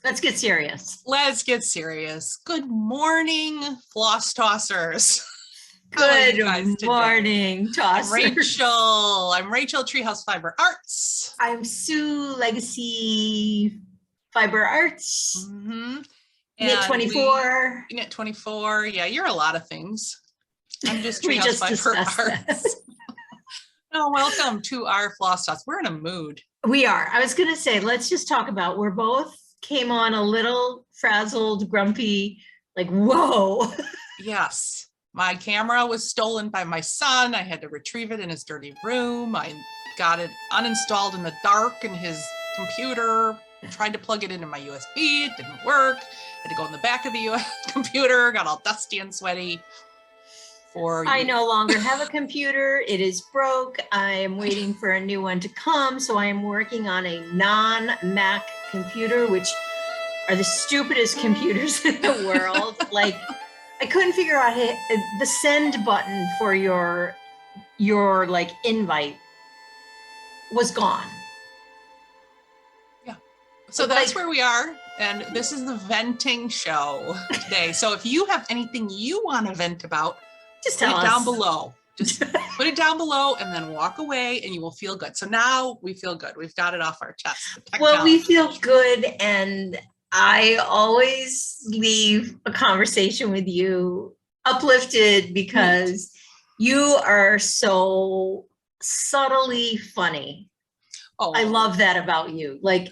Let's get serious. Let's get serious. Good morning, floss tossers. How are you guys Good today? morning, I'm tossers. Rachel. I'm Rachel, Treehouse Fiber Arts. I'm Sue, Legacy Fiber Arts, Mm-hmm. Knit And 24. Knit 24. Yeah, you're a lot of things. I'm just We Treehouse just Fiber discussed that. Arts. Oh, welcome to our floss toss. We're in a mood. We are. I was going to say, let's just talk about, we're both came on a little frazzled, grumpy, like, whoa. Yes. My camera was stolen by my son. I had to retrieve it in his dirty room. I got it uninstalled in the dark in his computer, tried to plug it into my USB. It didn't work. Had to go in the back of the computer, got all dusty and sweaty. I no longer have a computer. It is broke. I am waiting for a new one to come. So I am working on a non-Mac computer, which are the stupidest computers in the world. Like, I couldn't figure out the send button for your like invite was gone. Yeah. So that's where we are. And this is the venting show today. So if you have anything you want to vent about, just put tell it us down below. Just put it down below and then walk away and you will feel good. So now we feel good. We've got it off our chest. Well, we feel good. And I always leave a conversation with you uplifted because you are so subtly funny. Oh, I love that about you. Like,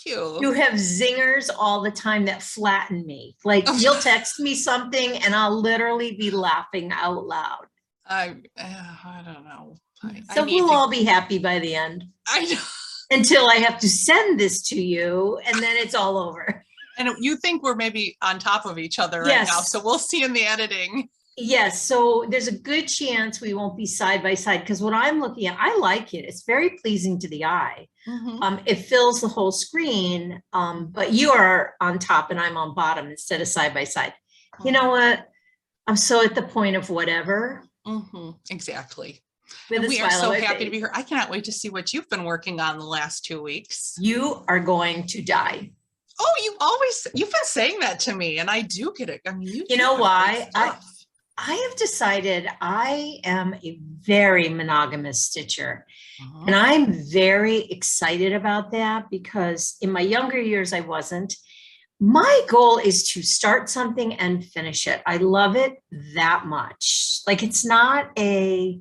you have zingers all the time that flatten me. Like, you'll text me something and I'll literally be laughing out loud. I don't know. So we'll all be happy by the end. I know. Until I have to send this to you and then it's all over. And you think we're maybe on top of each other right now. So we'll see in the editing. Yes, so there's a good chance we won't be side by side because what I'm looking at, I like it. It's very pleasing to the eye. Mm-hmm. It fills the whole screen, but you are on top and I'm on bottom instead of side by side. You know what? I'm so at the point of whatever. Mm-hmm. Exactly. And we are so happy to be here. I cannot wait to see what you've been working on the last 2 weeks. You are going to die. Oh, you've been saying that to me and I do get it. I mean, you know why? I have decided I am a very monogamous stitcher. Uh-huh. And I'm very excited about that because in my younger years, I wasn't. My goal is to start something and finish it. I love it that much. Like, it's not a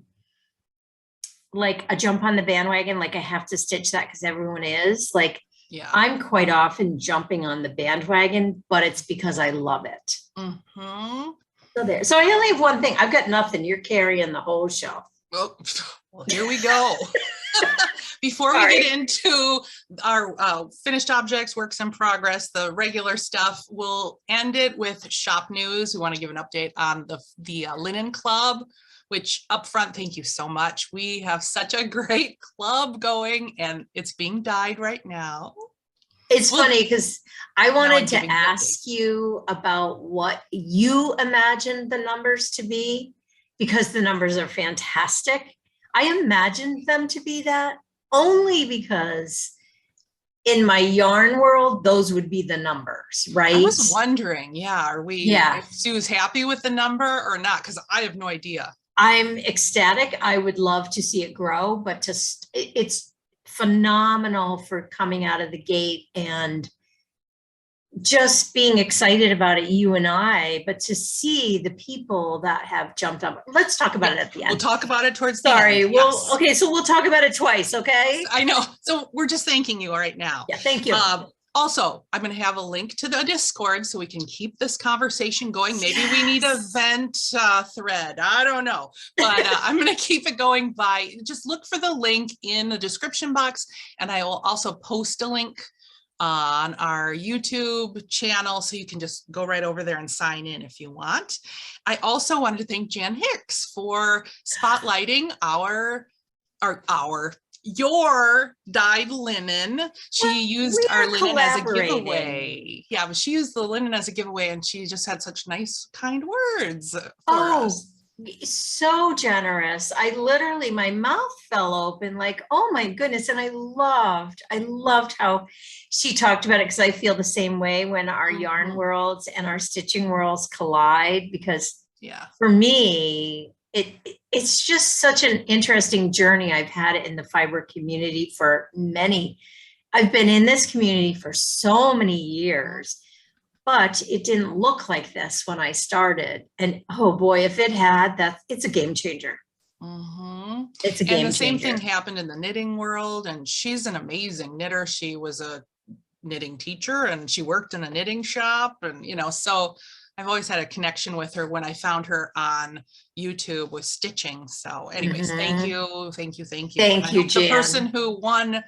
jump on the bandwagon. Like, I have to stitch that because everyone is. Like, yeah. I'm quite often jumping on the bandwagon, but it's because I love it. Mm-hmm. So I only have one thing. I've got nothing. You're carrying the whole show. Well, here we go. Before we get into our finished objects, works in progress, the regular stuff, we'll end it with shop news. We want to give an update on the Linen Club, which up front, thank you so much. We have such a great club going and it's being dyed right now. It's funny because I wanted to ask you about what you imagined the numbers to be because the numbers are fantastic. I imagined them to be that only because in my yarn world, those would be the numbers, right? I was wondering, if Sue's happy with the number or not, because I have no idea. I'm ecstatic. I would love to see it grow, but it's phenomenal for coming out of the gate and just being excited about it, you and I, but to see the people that have jumped up. Let's talk about it at the end. We'll talk about it towards the end. Okay, so we'll talk about it twice, okay? I know. So we're just thanking you right now. Yeah, thank you. Also, I'm going to have a link to the Discord so we can keep this conversation going. Maybe we need a vent thread. I don't know. But I'm going to keep it going by just look for the link in the description box. And I will also post a link on our YouTube channel so you can just go right over there and sign in if you want. I also wanted to thank Jan Hicks for spotlighting your dyed linen. She used our linen as a giveaway. Yeah, but she used the linen as a giveaway and she just had such nice, kind words for us. so generous. I literally, my mouth fell open like, oh my goodness. And I loved how she talked about it, because I feel the same way when our yarn worlds and our stitching worlds collide, because for me, it's just such an interesting journey. I've had it in the fiber community for I've been in this community for so many years. But it didn't look like this when I started. And oh boy, if it had, it's a game changer. It's a game changer. And the same thing happened in the knitting world. And she's an amazing knitter. She was a knitting teacher and she worked in a knitting shop. And, so I've always had a connection with her when I found her on YouTube with stitching. So anyways, thank you. Thank you. Thank you, Jan. The person who won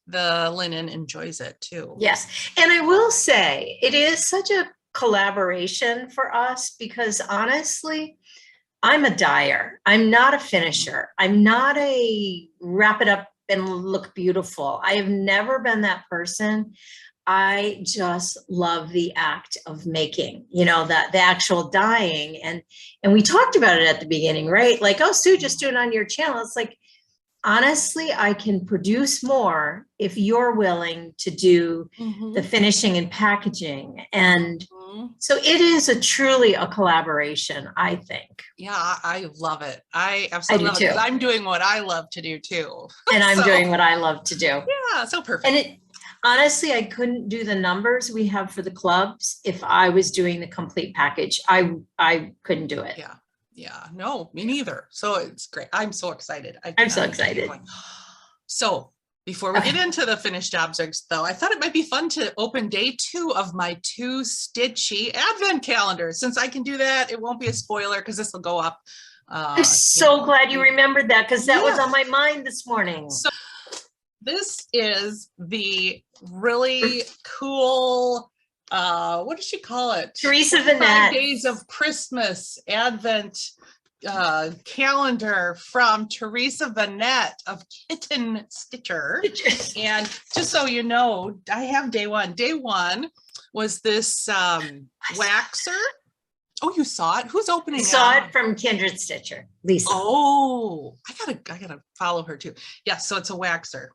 the linen enjoys it too. Yes. And I will say it is such a collaboration for us, because honestly, I'm a dyer. I'm not a finisher. I'm not a wrap it up and look beautiful. I have never been that person. I just love the act of making, the actual dyeing. And we talked about it at the beginning, right? Like, oh, Sue, just do it on your channel. It's like, honestly, I can produce more if you're willing to do the finishing and packaging. And so it is truly a collaboration, I think. Yeah, I love it. I absolutely love it, 'cause I'm doing what I love to do too. And I'm doing what I love to do. Yeah, so perfect. And honestly, I couldn't do the numbers we have for the clubs if I was doing the complete package. I couldn't do it. Yeah, no, me neither. So it's great. I'm so excited. I'm so excited. So before we get into the finished objects though, I thought it might be fun to open day 2 of my 2 Stitchy advent calendars. Since I can do that, it won't be a spoiler because this will go up. I'm so glad you remembered that, because that was on my mind this morning. So this is the really cool, what does she call it? Teresa Vanette. 5 Days of Christmas Advent calendar from Teresa Vanette of Kitten Stitcher. And just so you know, I have day 1. Day 1 was this waxer. Oh, you saw it? Who's opening it? I saw it from Kindred Stitcher, Lisa. Oh, I gotta follow her too. Yeah, so it's a waxer.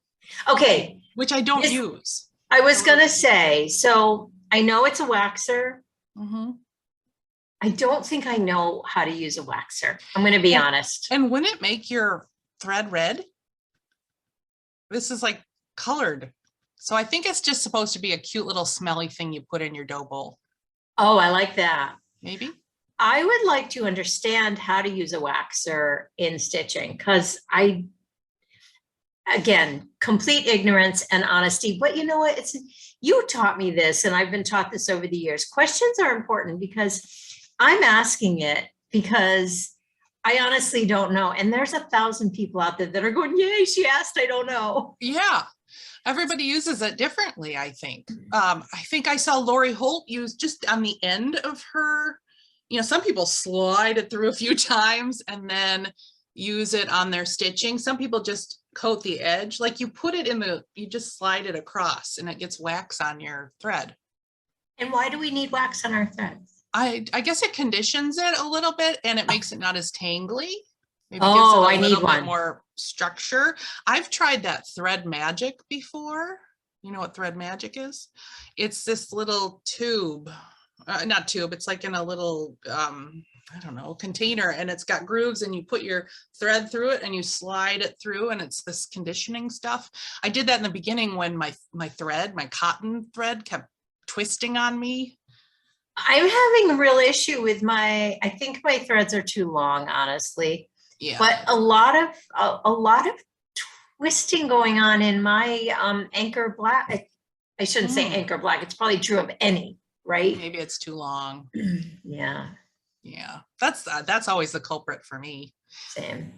Okay. Which I don't use. I was gonna say, so I know it's a waxer. I don't think I know how to use a waxer. I'm going to be honest. And wouldn't it make your thread red? This is like colored. So I think it's just supposed to be a cute little smelly thing you put in your dough bowl. Oh, I like that. Maybe. I would like to understand how to use a waxer in stitching, because again, complete ignorance and honesty. But you know what? You taught me this, and I've been taught this over the years. Questions are important, because I'm asking it because I honestly don't know. And there's 1,000 people out there that are going, yay, she asked, I don't know. Yeah. Everybody uses it differently, I think. I think I saw Lori Holt use just on the end of her, some people slide it through a few times and then use it on their stitching. Some people just coat the edge, like you put it you just slide it across and it gets wax on your thread. And why do we need wax on our threads? I guess it conditions it a little bit and it makes it not as tangly. Maybe gives it a little bit more structure. I've tried that Thread Magic before. You know what Thread Magic is? It's this little tube, not tube, it's like in a little, I don't know, container, and it's got grooves and you put your thread through it and you slide it through, and it's this conditioning stuff. I did that in the beginning when my cotton thread kept twisting on me. I'm having a real issue with I think my threads are too long, honestly. Yeah. But a lot of twisting going on in my Anchor Black. I shouldn't say Anchor Black. It's probably true of any, right? Maybe it's too long. Yeah. Yeah. That's always the culprit for me. Same.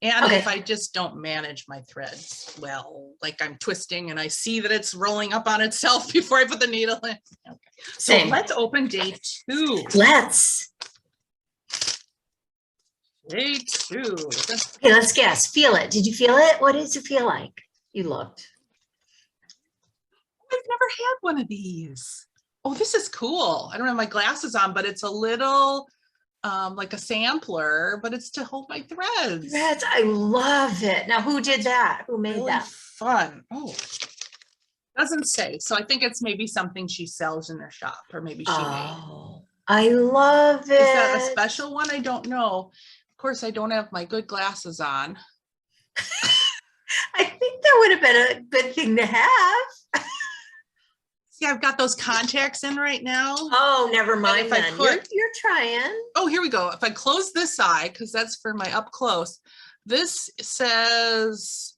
And if I just don't manage my threads well, like I'm twisting and I see that it's rolling up on itself before I put the needle in. Okay. So let's open day 2. Let's. Day 2. Okay, let's guess. Feel it. Did you feel it? What does it feel like? You looked. I've never had one of these. Oh, this is cool. I don't have my glasses on, but it's a little like a sampler, but it's to hold my threads. Threads, I love it. Now, who did that? Who made Really that? fun. Oh, doesn't say. So I think it's maybe something she sells in her shop, or maybe she made. I love it. Is that a special one? I don't know. Of course, I don't have my good glasses on. I think that would have been a good thing to have. See, I've got those contacts in right now. Oh, never mind if I then. put- You're trying. Oh, here we go. If I close this eye, because that's for my up close, this says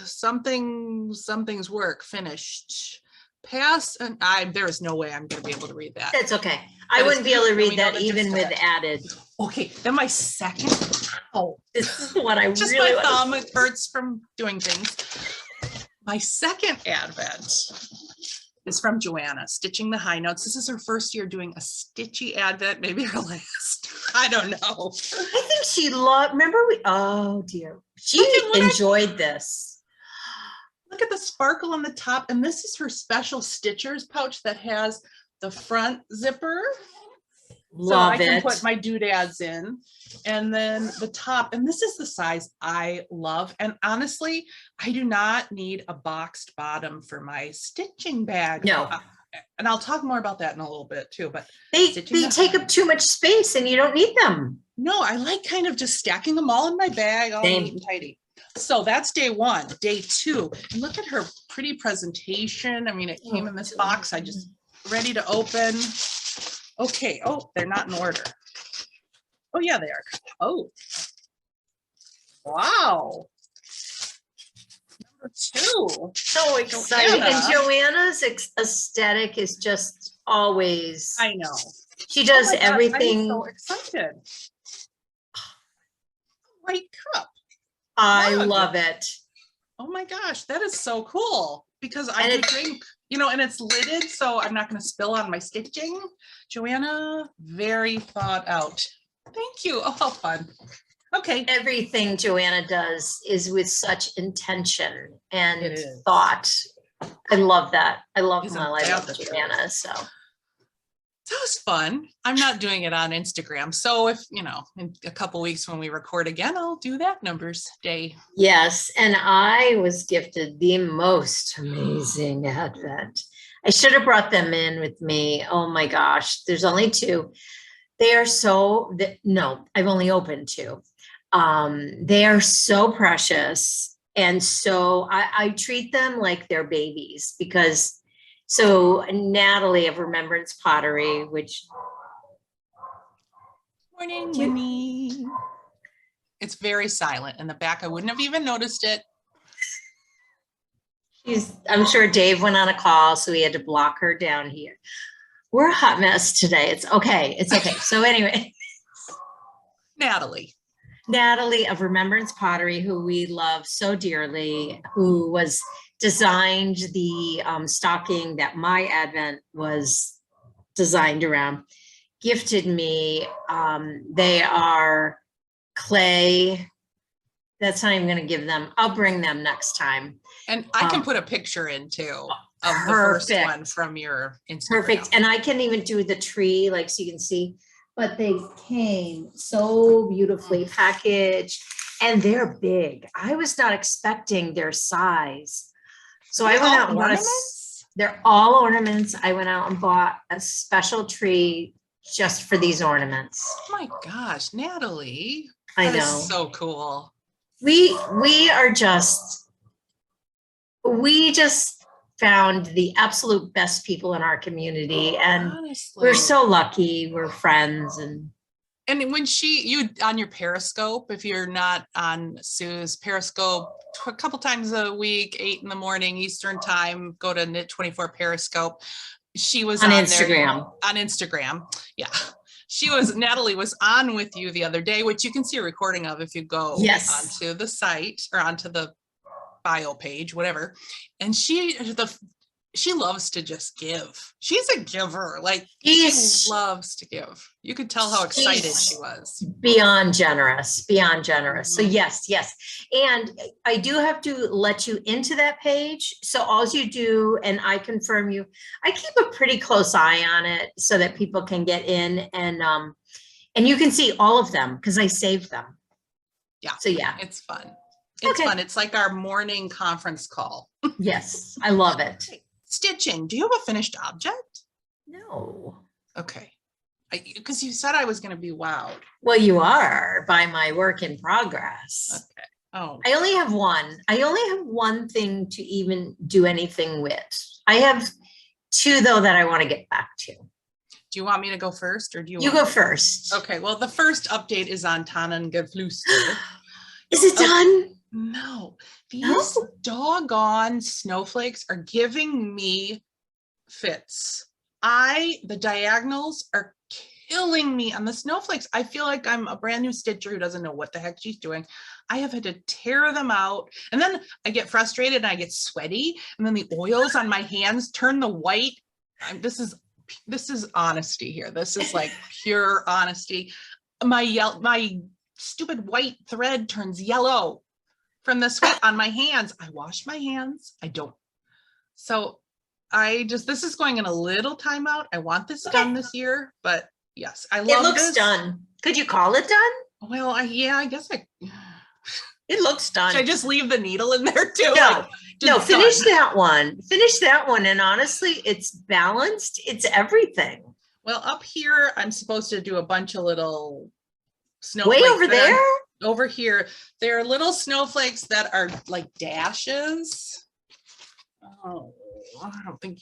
something's work finished. Pass, and there is no way I'm going to be able to read that. That's okay. I But wouldn't be able to let me read know that that even just with got- added. Okay, then my second. Oh, This is what I just really my want thumb. It hurts from doing things. My second advent is from Joanna, Stitching the High Notes. This is her first year doing a stitchy advent, maybe her last. I don't know. I think she loved, remember oh dear. She Look at what I- enjoyed this. Look at the sparkle on the top. And this is her special stitchers pouch that has the front zipper. Love I can it. put my doodads in. And then the top, and this is the size I love. And honestly, I do not need a boxed bottom for my stitching bag. No. And I'll talk more about that in a little bit too, but They stitching the take high- up too much space and you don't need them. no, I like kind of just stacking them all in my bag, all Same. neat and tidy. So that's day one. Day two, and look at her pretty presentation. I mean, it came in this box. I just ready to open. Okay. Oh, they're not in order. Oh yeah, they are. Oh, wow. Number two. So exciting. Joanna. And Joanna's aesthetic is just always, I know. she does Oh my gosh, everything. I'm so excited. White cup. I Mug. love it. Oh my gosh, that is so cool, because I And do it- drink, you know, and it's lidded, so I'm not going to spill on my stitching. Joanna, very thought out. Thank you. Oh, how fun. Okay. Everything Joanna does is with such intention and It is. thought. I love that. I love Isn't my life that with the Joanna. So That was fun. I'm not doing it on Instagram. So if, you know, in a couple weeks when we record again, I'll do that numbers day. yes, and I was gifted the most amazing advent. I should have brought them in with me. Oh my gosh, there's only two. They are so, no, I've only opened two. They are so precious. And so I treat them like they're babies because, so Natalie of Remembrance Pottery, which Morning, Do you- Winnie. It's very silent in the back. I wouldn't have even noticed it. I'm sure Dave went on a call, so he had to block her down here. We're a hot mess today. It's okay. It's okay. So anyway, Natalie. Natalie of Remembrance Pottery, who we love so dearly, who was designed the stocking that my advent was designed around, gifted me. They are clay. That's not even going to give them. I'll bring them next time. And I can Um, put a picture in too of the first perfect. one from your Instagram. Perfect. And I can even do the tree, like, so you can see, but they came so beautifully packaged and they're big. I was not expecting their size. So I They're went all out and bought ornaments? they're all ornaments. I went out and bought a special tree just for these ornaments. Oh my gosh, Natalie. I That is know. so cool. We just found the absolute best people in our community and Honestly. we're so lucky. We're friends and And when you on your Periscope, if you're not on Sue's Periscope, a couple times a week, 8 a.m. Eastern time, go to Knit 24 Periscope. She was on on Instagram. There, on Instagram. Yeah. Natalie was on with you the other day, which you can see a recording of if you go Yes. onto the site or onto the bio page, whatever. And she loves to just give. She's a giver. Like she She's loves to give. You could tell how excited she's she was. beyond generous, beyond generous. So Mhm. yes, yes. And I do have to let you into that page. So all you do, and I confirm you, I keep a pretty close eye on it so that people can get in and you can see all of them because I saved them. Yeah. So yeah. It's fun. It's Okay. fun. It's like our morning conference call. Yes, I love it. Stitching. Do you have a finished object? No. Okay. Because you said I was going to be wowed. Well, you are by my work in progress. Okay. Oh. I only have one. I only have one thing to even do anything with. I have two though that I want to get back to. Do you want me to go first or do you You go first. Okay. Well, the first update is on Tannengefluster. Is it done? No, these No? doggone snowflakes are giving me fits. The diagonals are killing me on the snowflakes. I feel like I'm a brand new stitcher who doesn't know what the heck she's doing. I have had to tear them out and then I get frustrated and I get sweaty and then the oils on my hands turn the white. This is honesty here. This is like pure honesty. My stupid white thread turns yellow from the sweat on my hands. I wash my hands. I don't. So this is going in a little timeout. I want this done this year, but yes, I love It looks this. done. Could you call it done? Well, I guess It looks done. should I just leave the needle in there too? No, no, finish done. that one. Finish that one. And honestly, it's balanced. It's everything. Well, up here, I'm supposed to do a bunch of little snowflakes. Way over there? Over here, there are little snowflakes that are like dashes. Oh, I don't think,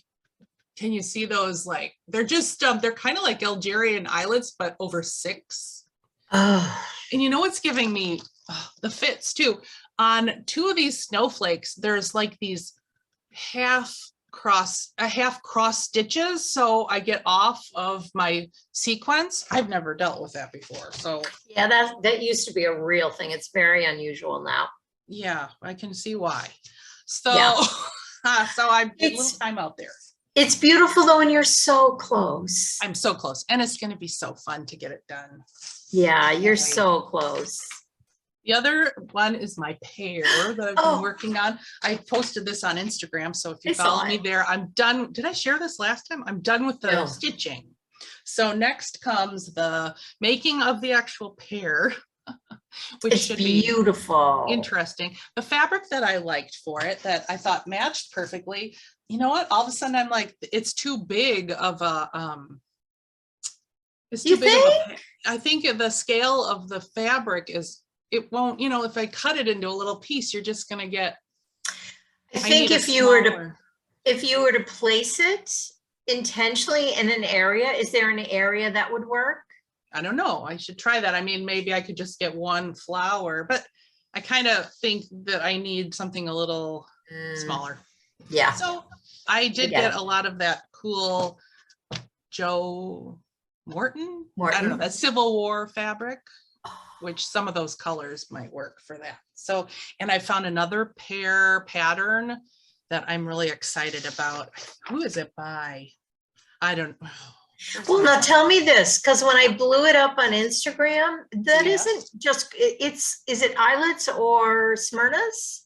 can you see those? Like, they're just, they're kind of like Algerian islets, but over 6. Oh, And you know what's giving me the fits too? On 2 of these snowflakes, there's like these half cross stitches. So I get off of my sequence. I've never dealt with that before. So yeah, that used to be a real thing. It's very unusual now. yeah, I can see why. So, Yeah. so I'm a little time out there. It's beautiful though, and you're so close. I'm so close, and it's going to be so fun to get it done. Yeah, you're so close. The other one is my pear that I've been working on. I posted this on Instagram, so if you follow me there, I'm done. Did I share this last time? I'm done with the stitching. So next comes the making of the actual pear, which should be beautiful. Interesting. The fabric that I liked for it, that I thought matched perfectly. You know what? All of a sudden, I'm like, it's too big of a. It's too big of a. I think the scale of the fabric is. It won't, if I cut it into a little piece, you're just going to get. I think if you were to place it intentionally in an area, is there an area that would work? I don't know. I should try that. I mean, maybe I could just get one flower, but I kind of think that I need something a little smaller. Yeah. So I did get a lot of that cool Joe Morton. I don't know, that Civil War fabric, which some of those colors might work for that. So, and I found another pear pattern that I'm really excited about. Who is it by? I don't know. Well, now tell me this, because when I blew it up on Instagram, that isn't just, is it islets or Smyrnas?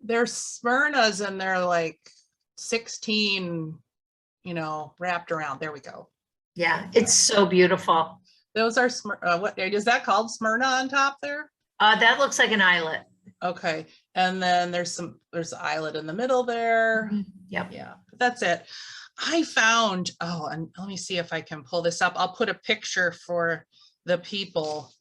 They're Smyrnas and they're like 16, wrapped around. There we go. Yeah, it's so beautiful. Those are, what is that called? Smyrna on top there? That looks like an eyelet. Okay. And then there's an eyelet in the middle there. Yep. Yeah, but that's it. I found, and let me see if I can pull this up. I'll put a picture for the people,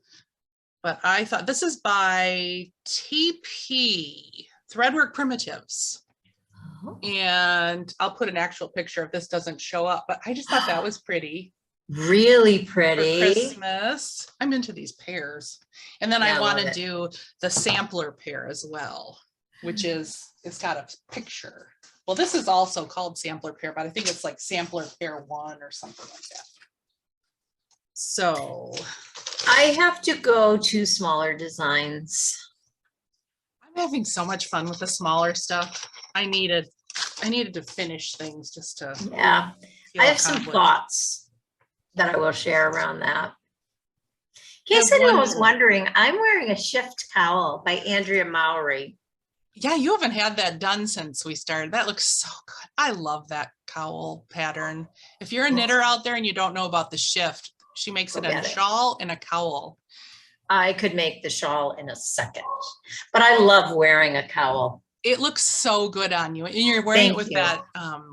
but I thought this is by TP, Threadwork Primitives. And I'll put an actual picture if this doesn't show up, but I just thought that was pretty. Really pretty. For Christmas. I'm into these pears. And then I want to do the sampler pear as well, which is, it's got a picture. Well, this is also called sampler pear, but I think it's like sampler pear 1 or something like that. So I have to go to smaller designs. I'm having so much fun with the smaller stuff. I I needed to finish things just to Yeah. feel I have some accomplished. thoughts that I will share around that. In I case have anyone one was more. wondering, I'm wearing a shift cowl by Andrea Mowrey. Yeah, you haven't had that done since we started. That looks so good. I love that cowl pattern. If you're a knitter out there and you don't know about the shift, she makes it a Forget it. shawl and a cowl. I could make the shawl in a second, but I love wearing a cowl. It looks so good on you. And you're wearing it Thank with you. that,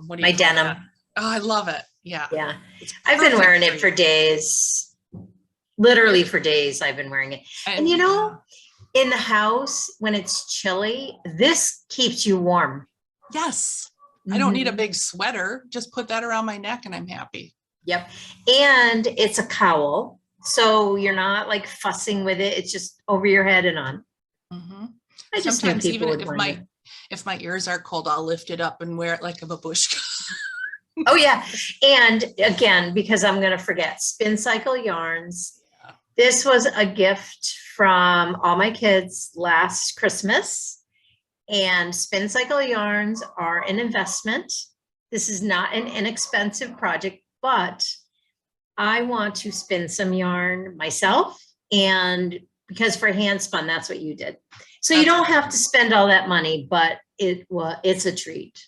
what do you My call denim. that? Oh, I love it. Yeah. Yeah. It's I've been perfect wearing it you. for days. Literally for days I've been wearing it. And you know, in the house, when it's chilly, this keeps you warm. Yes. I don't need a Mhm. big sweater. Just put that around my neck and I'm happy. Yep. And it's a cowl. So you're not like fussing with it. It's just over your head and on. Mhm. I just knew Sometimes people even would if my ears are cold, I'll lift it up and wear it like a babushka. Oh yeah. And again, because I'm going to forget, Spincycle yarns. Yeah. This was a gift from all my kids last Christmas. And Spincycle yarns are an investment. This is not an inexpensive project, but I want to spin some yarn myself. And because for hand spun, that's what you did. So you don't have to spend all that money, but it's a treat.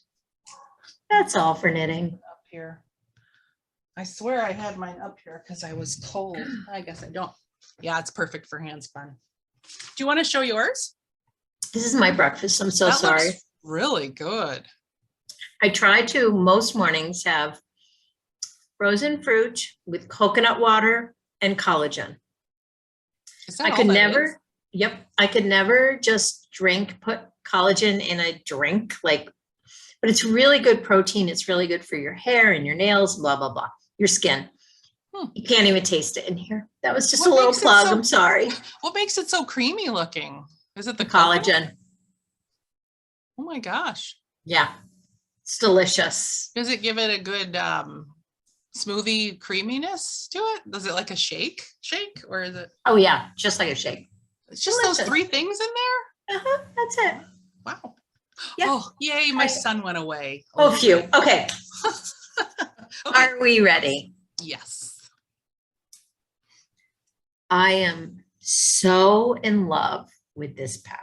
That's all for knitting. Up here. I swear I had mine up here because I was cold. I guess I don't. Yeah, it's perfect for hand spun. Do you want to show yours? This is my breakfast. I'm so That sorry. looks really good. I try to most mornings have frozen fruit with coconut water and collagen. Is that I all could that never, is? yep, I could never just put collagen in a drink, like, but it's really good protein. It's really good for your hair and your nails, blah, blah, blah, your skin. You can't even taste it in here. That was just What a little makes it plug. so- I'm sorry. What makes it so creamy looking? Is it the The coconut? collagen. Oh my gosh. Yeah, it's delicious. Does it give it a good smoothie creaminess to it? Does it like a shake or is it? Oh yeah, just like a shake. It's just those Delicious. 3 things in there? That's it. Wow. Yeah. Oh, yay, my son went away. Oh, phew. Okay. Okay. Are we ready? Yes. I am so in love with this pattern.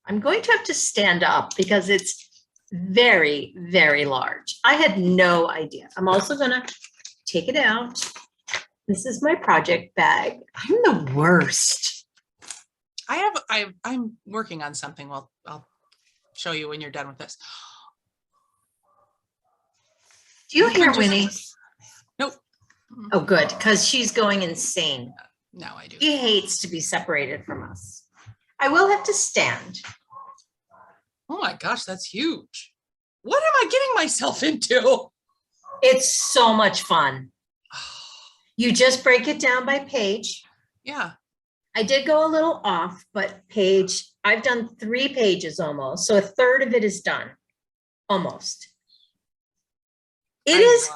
I'm going to have to stand up because it's very, very large. I had no idea. I'm also going to take it out. This is my project bag. I'm the worst. I'm working on something. Well, I'll show you when you're done with this. Do you You can hear just- Winnie? Nope. Oh, good, because she's going insane. No, I do. He hates to be separated from us. I will have to stand. Oh my gosh, that's huge. What am I getting myself into? It's so much fun. You just break it down by page. Yeah. I did go a little off, but I've done 3 pages almost. So a third of it is done. Almost. It is.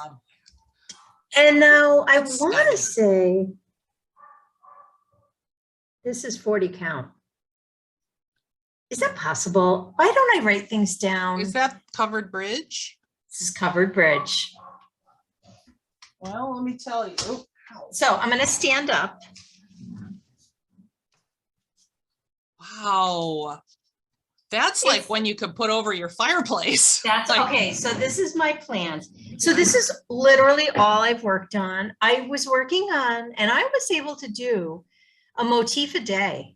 And now I That's want to stunning. say, this is 40 count. Is that possible? Why don't I write things down? Is that covered bridge? This is covered bridge. Well, let me tell you. Oh, So I'm going to stand up. wow. That's like when you could put over your fireplace. That's like, okay. So this is my plan. So this is literally all I've worked on. I was working on, and I was able to do a motif a day.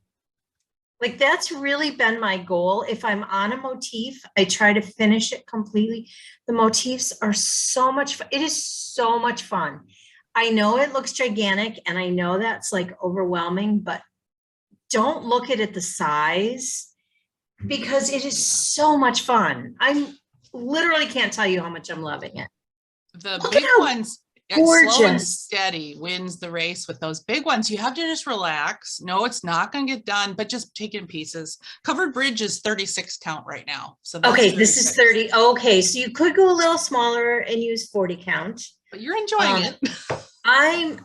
Like that's really been my goal. If I'm on a motif, I try to finish it completely. The motifs are so much fun. It is so much fun. I know it looks gigantic and I know that's like overwhelming, but don't look at it the size because it is so much fun. I'm literally can't tell you how much I'm loving it. the Look big at how ones, slow and gorgeous. steady wins the race with those big ones. You have to just relax. No, it's not going to get done, but just take it in pieces. Covered bridge is 36 count right now. So that's Okay, this is 36. 30. Okay, so you could go a little smaller and use 40 count. But you're enjoying it. I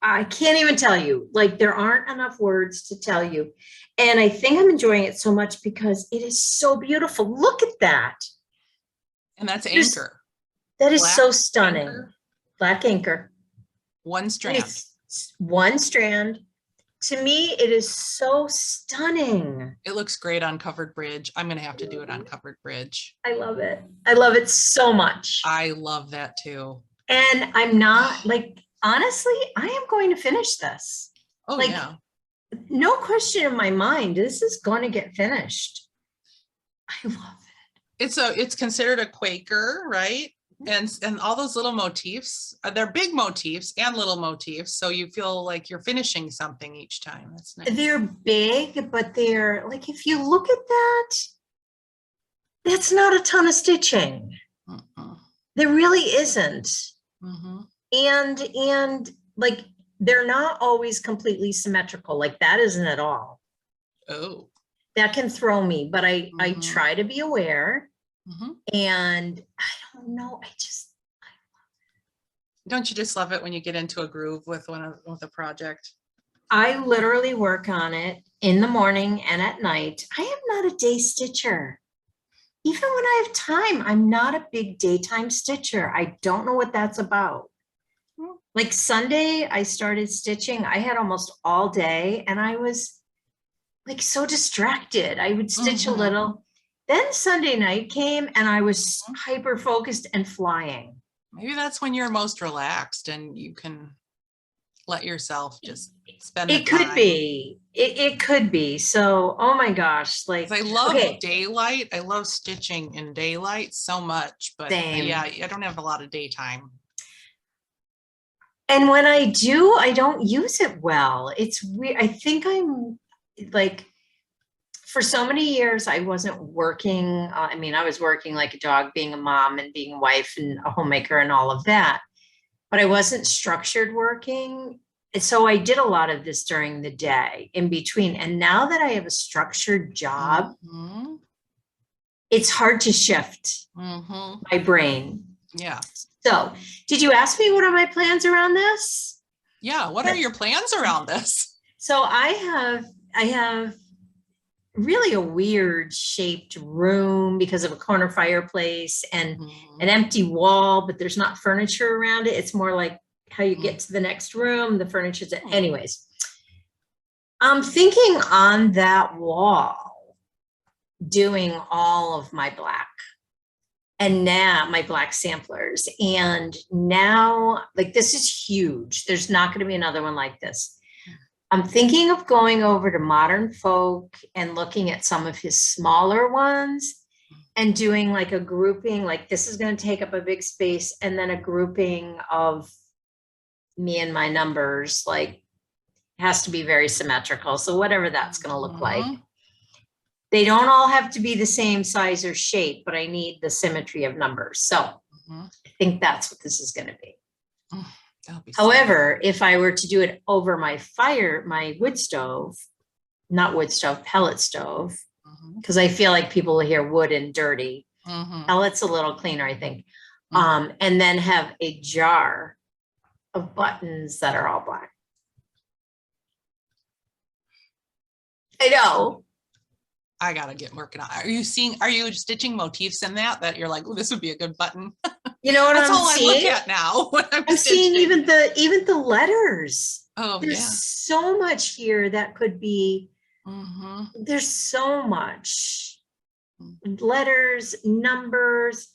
I can't even tell you, like there aren't enough words to tell you. And I think I'm enjoying it so much because it is so beautiful. Look at that. And that's anchor. That is Black so stunning. anchor. Black anchor. One strand. It's one strand. To me, it is so stunning. It looks great on covered bridge. I'm going to have to do it on covered bridge. I love it. I love it so much. I love that too. And I'm not like, honestly, I am going to finish this. Oh, like, yeah. No question in my mind, this is going to get finished. I love it. It's considered a Quaker, right? And all those little motifs, they're big motifs and little motifs. So you feel like you're finishing something each time. That's nice. They're big, but they're like, if you look at that, that's not a ton of stitching. There really isn't. And like, they're not always completely symmetrical. Like that isn't at all. Oh, that can throw me, but I try to be aware. And I don't know. Don't you just love it when you get into a groove with a project? I literally work on it in the morning and at night. I am not a day stitcher. Even when I have time, I'm not a big daytime stitcher. I don't know what that's about. Like Sunday, I started stitching. I had almost all day and I was like so distracted. I would stitch a little. Then Sunday night came and I was hyper focused and flying. Maybe that's when you're most relaxed and you can let yourself just spend it could be. It could be. So, oh my gosh. Like I love daylight. I love stitching in daylight so much, but yeah, I don't have a lot of daytime. And when I do, I don't use it well. It's weird. I think I'm like, for so many years, I wasn't working. I mean, I was working like a dog, being a mom and being a wife and a homemaker and all of that, but I wasn't structured working. And so I did a lot of this during the day in between. And now that I have a structured job, it's hard to shift my brain. Yeah. So did you ask me what are my plans around this? Yeah. What are your plans around this? So I have really a weird shaped room because of a corner fireplace and an empty wall, but there's not furniture around it. It's more like how you get to the next room, the furniture's anyways. I'm thinking on that wall, doing all of my black and now my black samplers. And now like, this is huge. There's not going to be another one like this. I'm thinking of going over to Modern Folk and looking at some of his smaller ones and doing like a grouping, like this is going to take up a big space, and then a grouping of me and my numbers, like has to be very symmetrical. So whatever that's going to look like. They don't all have to be the same size or shape, but I need the symmetry of numbers. So I think that's what this is going to be. However, if I were to do it over my wood stove, not wood stove, pellet stove, because I feel like people will hear wood and dirty. Pellet's a little cleaner, I think. And then have a jar of buttons that are all black. I know. I gotta get working on it. Are you stitching motifs in that you're like, oh, this would be a good button? You know what That's I'm all seeing? I look at now when I'm seeing even the letters. Oh, there's so much here that could be. There's so much letters, numbers,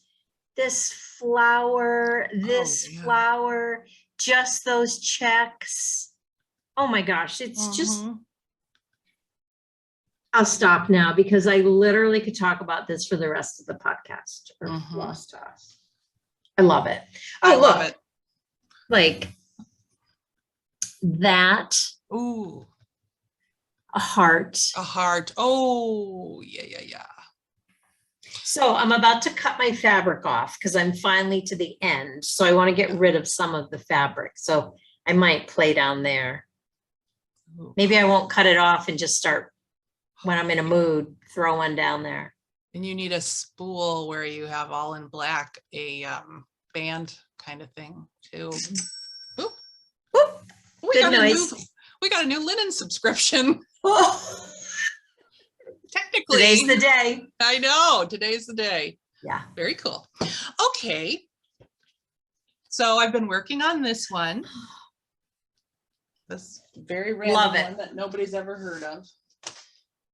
this flower, flower, just those checks. Oh my gosh, it's just. I'll stop now because I literally could talk about this for the rest of the podcast or Lost Toss. I love it. Oh, love it. Like that. Ooh. A heart. A heart. Oh, yeah. So I'm about to cut my fabric off because I'm finally to the end. So I want to get rid of some of the fabric. So I might play down there. Maybe I won't cut it off and just start when I'm in a mood, throw one down there. And you need a spool where you have all in black, a band kind of thing too. Whoop, whoop, we Good got noise. we got a new linen subscription. Oh, Technically. today's the day. I know, today's the day. Yeah. Very cool. Okay. So I've been working on this one. This very random Love it. one that nobody's ever heard of.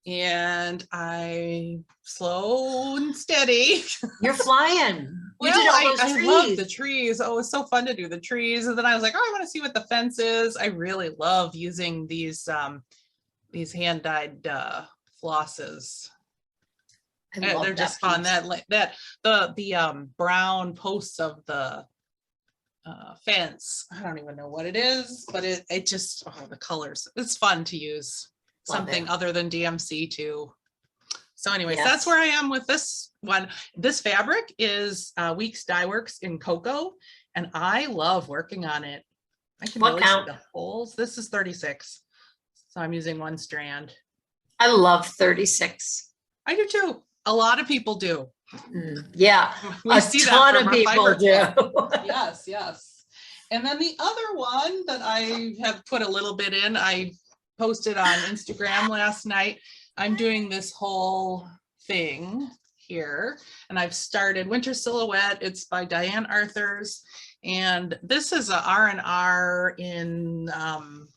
And I slow and steady. You're flying. You Well, did all those I trees. love the trees. Oh, it's so fun to do the trees. And then I was like, oh, I want to see what the fence is. I really love using these hand-dyed flosses. I love They're that just fun. piece. The brown posts of the fence. I don't even know what it is, but it just, oh, the colors. It's fun to use Love something it. other than DMC too. So anyways, Yes. that's where I am with this one. This fabric is Weeks Dye Works in cocoa, and I love working on it. I can What really count? see the holes. This is 36. So I'm using one strand. I love 36. I do too. A lot of people do. Yeah, We a see that ton from of our people fiber do. club. Yes, yes. And then the other one that I have put a little bit in, I posted on Instagram last night. I'm doing this whole thing here, and I've started Winter Silhouette. It's by Diane Arthurs, and this is a R&R in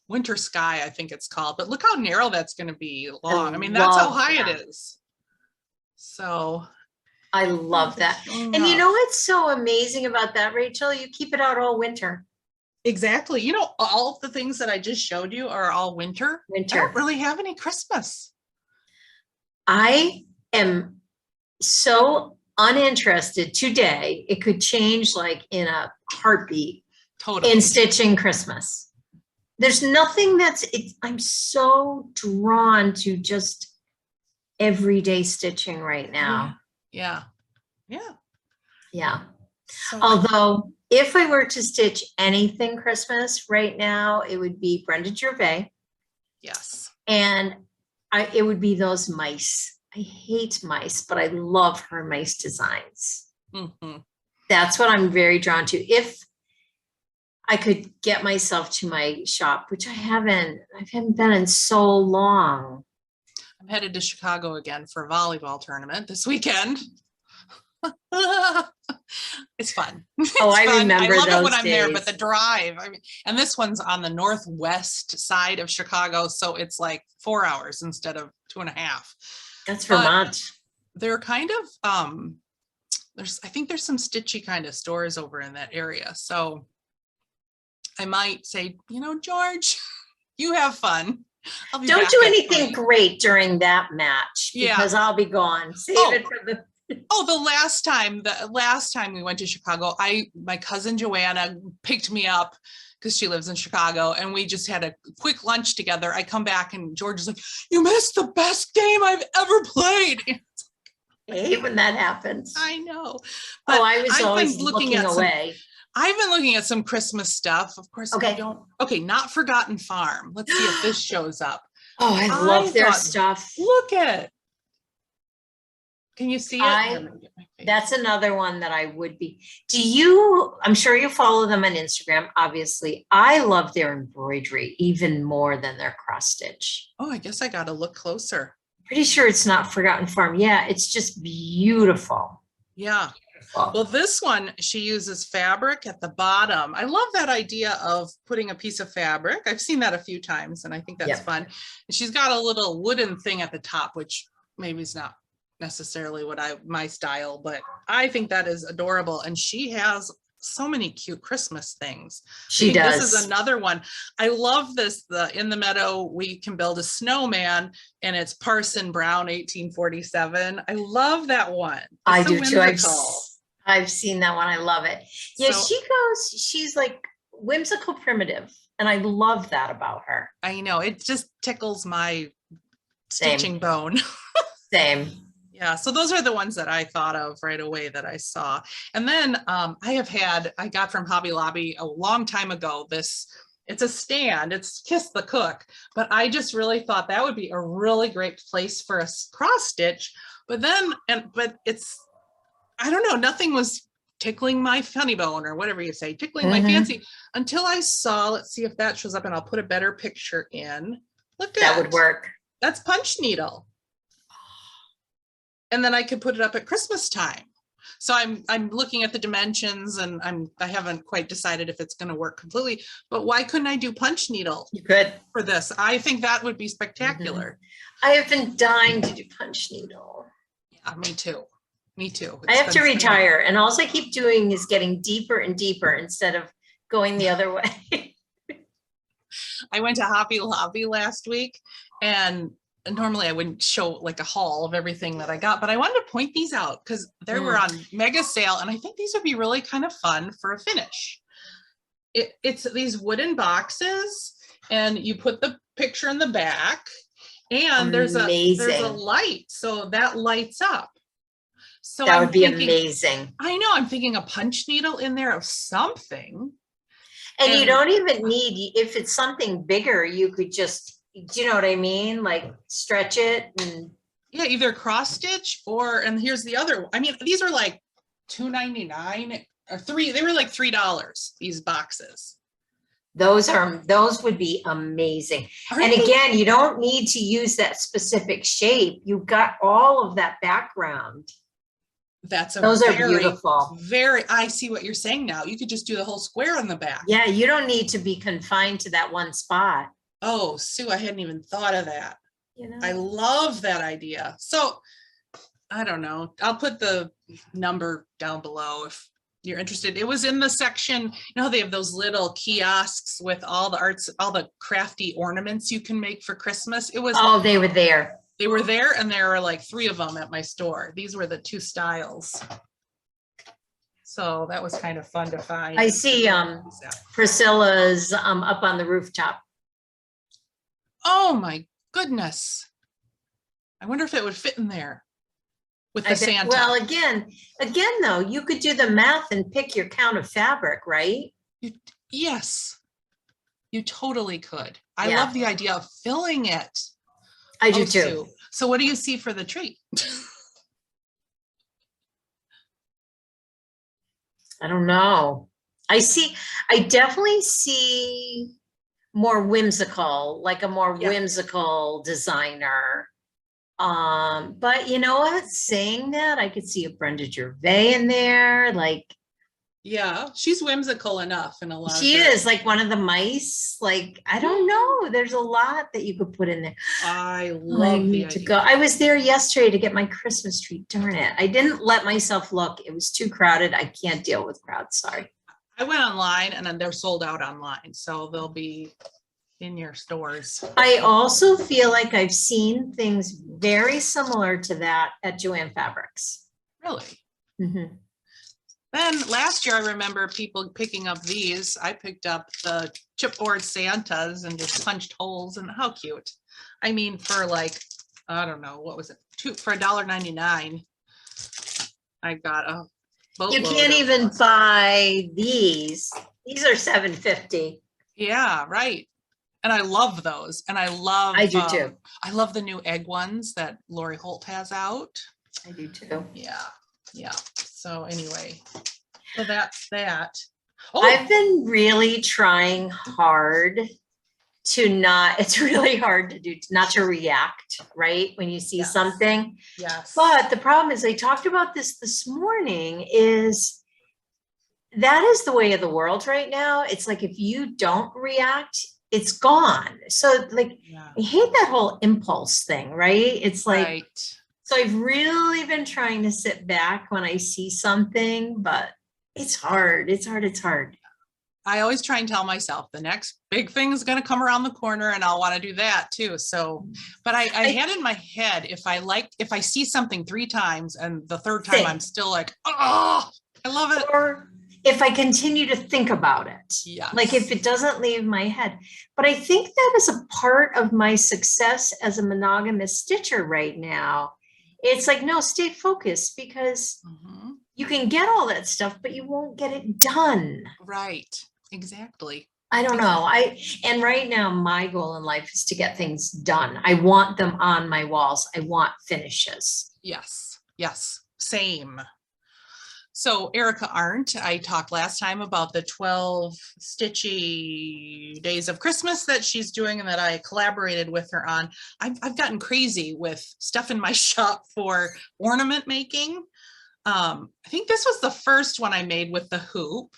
Winter Sky, I think it's called. But look how narrow that's going to be long. I mean, that's how love high that. it is. So I love that. showing And you off. know what's so amazing about that, Rachel? You keep it out all winter. Exactly. You know, all of the things that I just showed you are all winter. I Winter. don't really have any Christmas. I am so uninterested today. It could change like in a heartbeat Totally. in stitching Christmas. There's nothing I'm so drawn to just everyday stitching right now. Yeah. Yeah. Yeah. So Although if I were to stitch anything Christmas right now, it would be Brenda Gervais, yes. and it would be those mice. I hate mice, but I love her mice designs. Mhm. That's what I'm very drawn to. If I could get myself to my shop, which I haven't been in so long. I'm headed to Chicago again for a volleyball tournament this weekend. It's fun. Oh, It's I fun. remember I love it when those I'm there, but days. the drive, I mean, and this one's on the northwest side of Chicago, so it's like 4 hours instead of 2.5. That's But Vermont. they're kind of I think there's some Stitchy kind of stores over in that area. So I might say, you know, George, you have fun. I'll be Don't back do at anything 3. great during that match Yeah. because I'll be gone. Save Oh. it for the. Oh, the last time we went to Chicago, my cousin Joanna picked me up because she lives in Chicago, and we just had a quick lunch together. I come back and George is like, "You missed the best game I've ever played." I hate when that happens. I know. Oh, I was I've been always looking looking at away. I've been looking at some Christmas stuff. Of course, Okay. Okay, Not Forgotten Farm. Let's see if this shows up. Oh, I love their thought, stuff. Look at. Can you see it? I'm gonna get my face. That's another one that I would be. I'm sure you follow them on Instagram, obviously. I love their embroidery even more than their cross stitch. Oh, I guess I got to look closer. Pretty sure it's Not Forgotten Farm. Yeah, it's just beautiful. Yeah. Beautiful. Well, this one, she uses fabric at the bottom. I love that idea of putting a piece of fabric. I've seen that a few times, and I think that's Yeah. fun. And she's got a little wooden thing at the top, which maybe is not necessarily my style, but I think that is adorable. And she has so many cute Christmas things. She does. This is another one. I love this. In the meadow, we can build a snowman, and it's Parson Brown 1847. I love that one. I It's do so too. whimsical. I've seen that one. I love it. Yeah, So- she's like whimsical primitive. And I love that about her. I know, it just tickles my Same. stitching bone. Same. Yeah, so those are the ones that I thought of right away that I saw. And then I got from Hobby Lobby a long time ago, it's a stand, it's Kiss the Cook, but I just really thought that would be a really great place for a cross stitch. But it's, I don't know, nothing was tickling my funny bone or whatever you say, tickling my fancy until I saw, let's see if that shows up and I'll put a better picture in. Look at That would work. That's punch needle. And then I could put it up at Christmas time. So I'm looking at the dimensions and I haven't quite decided if it's going to work completely, but why couldn't I do punch needle? You could. For this? I think that would be spectacular. I have been dying to do punch needle. Yeah, me too. Me too. I have to retire, and all I keep doing is getting deeper and deeper instead of going the other way. I went to Hobby Lobby last week, and normally I wouldn't show like a haul of everything that I got, but I wanted to point these out because they were on mega sale, and I think these would be really kind of fun for a finish. It's these wooden boxes, and you put the picture in the back, and there's a light, so that lights up. So that would be amazing. I know. I'm thinking a punch needle in there of something. And you don't even need, if it's something bigger, you could just, do you know what I mean? Like stretch it and. Yeah, either cross stitch or, and here's the other. I mean, these are like $2.99 or they were like $3, these boxes. Those would be amazing. And again, you don't need to use that specific shape. You've got all of that background. Those are beautiful. I see what you're saying now. You could just do the whole square on the back. Yeah, you don't need to be confined to that one spot. Oh, Sue, I hadn't even thought of that. You know? I love that idea. So I don't know. I'll put the number down below if you're interested. It was in the section, you know, they have those little kiosks with all the arts, all the crafty ornaments you can make for Christmas. It was. Oh, they were there. They were there, and there were like 3 of them at my store. These were the 2 styles. So that was kind of fun to find. I see Priscilla's up on the rooftop. Oh my goodness. I wonder if it would fit in there with the Santa. Well, again though, you could do the math and pick your count of fabric, right? Yes, you totally could. I love the idea of filling it. I do too. So what do you see for the tree? I don't know. I definitely see more whimsical, like a more whimsical designer. But you know what? Saying that, I could see a Brenda Gervais in there, like. Yeah, she's whimsical enough in a lot. She is like one of the mice. Like, I don't know. There's a lot that you could put in there. I love the to go. I was there yesterday to get my Christmas tree. Darn it. I didn't let myself look. It was too crowded. I can't deal with crowds. Sorry. I went online and then they're sold out online. So they'll be in your stores. I also feel like I've seen things very similar to that at Joann Fabrics. Really? Mm-hmm. Then last year, I remember people picking up these. I picked up the chipboard Santas and just punched holes, and how cute. I mean, for like, I don't know, what was it? For $1.99, I got a boatload. You can't even buy these. These are $7.50. Yeah, right. And I love those. And I do too. I love the new egg ones that Lori Holt has out. I do too. Yeah. Yeah. So anyway, so that's that. Oh. I've been really trying hard to not, it's really hard to do, not to react, right? When you see something. Yes. But the problem is, I talked about this morning, is that is the way of the world right now. It's like, if you don't react, it's gone. So like, I hate that whole impulse thing, right? It's like, so I've really been trying to sit back when I see something, but it's hard. It's hard. I always try and tell myself the next big thing is going to come around the corner and I'll want to do that too. So, but I had in my head, if I see something 3 times and the 3rd time I'm still like, oh, I love it. Or if I continue to think about it, like if it doesn't leave my head. But I think that is a part of my success as a monogamous stitcher right now. It's like, no, stay focused, because you can get all that stuff, but you won't get it done. Right. Exactly. I don't know. And right now my goal in life is to get things done. I want them on my walls. I want finishes. Yes. Yes. Same. So Erica Arndt, I talked last time about the 12 Stitchy Days of Christmas that she's doing and that I collaborated with her on. I've gotten crazy with stuff in my shop for ornament making. I think this was the first one I made with the hoop.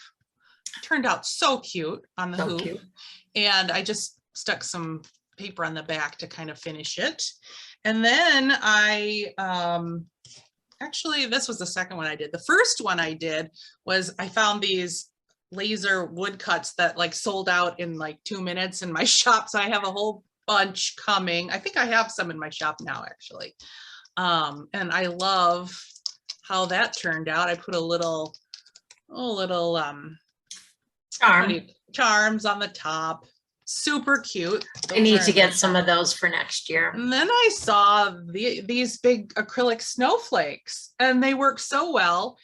It turned out so cute on the hoop. Cute. And I just stuck some paper on the back to kind of finish it. And then actually, this was the second one I did. The first one I did was I found these laser woodcuts that like sold out in like 2 minutes in my shop. So I have a whole bunch coming. I think I have some in my shop now, actually. And I love how that turned out. I put a little charms on the top. Super cute. I need to get some of those for next year. And then I saw these big acrylic snowflakes and they work so well.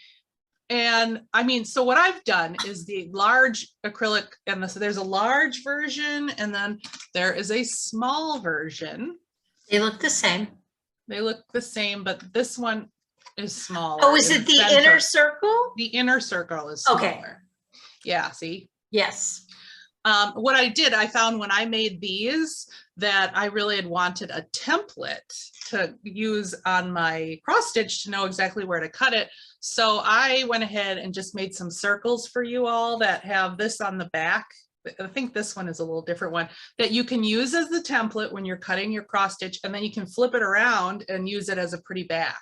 And I mean, so what I've done is the large acrylic, and so there's a large version and then there is a small version. They look the same. They look the same, but this one is smaller. Oh, is it the inner circle? The inner circle is smaller. Okay. Yeah, see? Yes. What I did, I found when I made these that I really had wanted a template to use on my cross stitch to know exactly where to cut it. So I went ahead and just made some circles for you all that have this on the back. I think this one is a little different one that you can use as the template when you're cutting your cross stitch, and then you can flip it around and use it as a pretty back.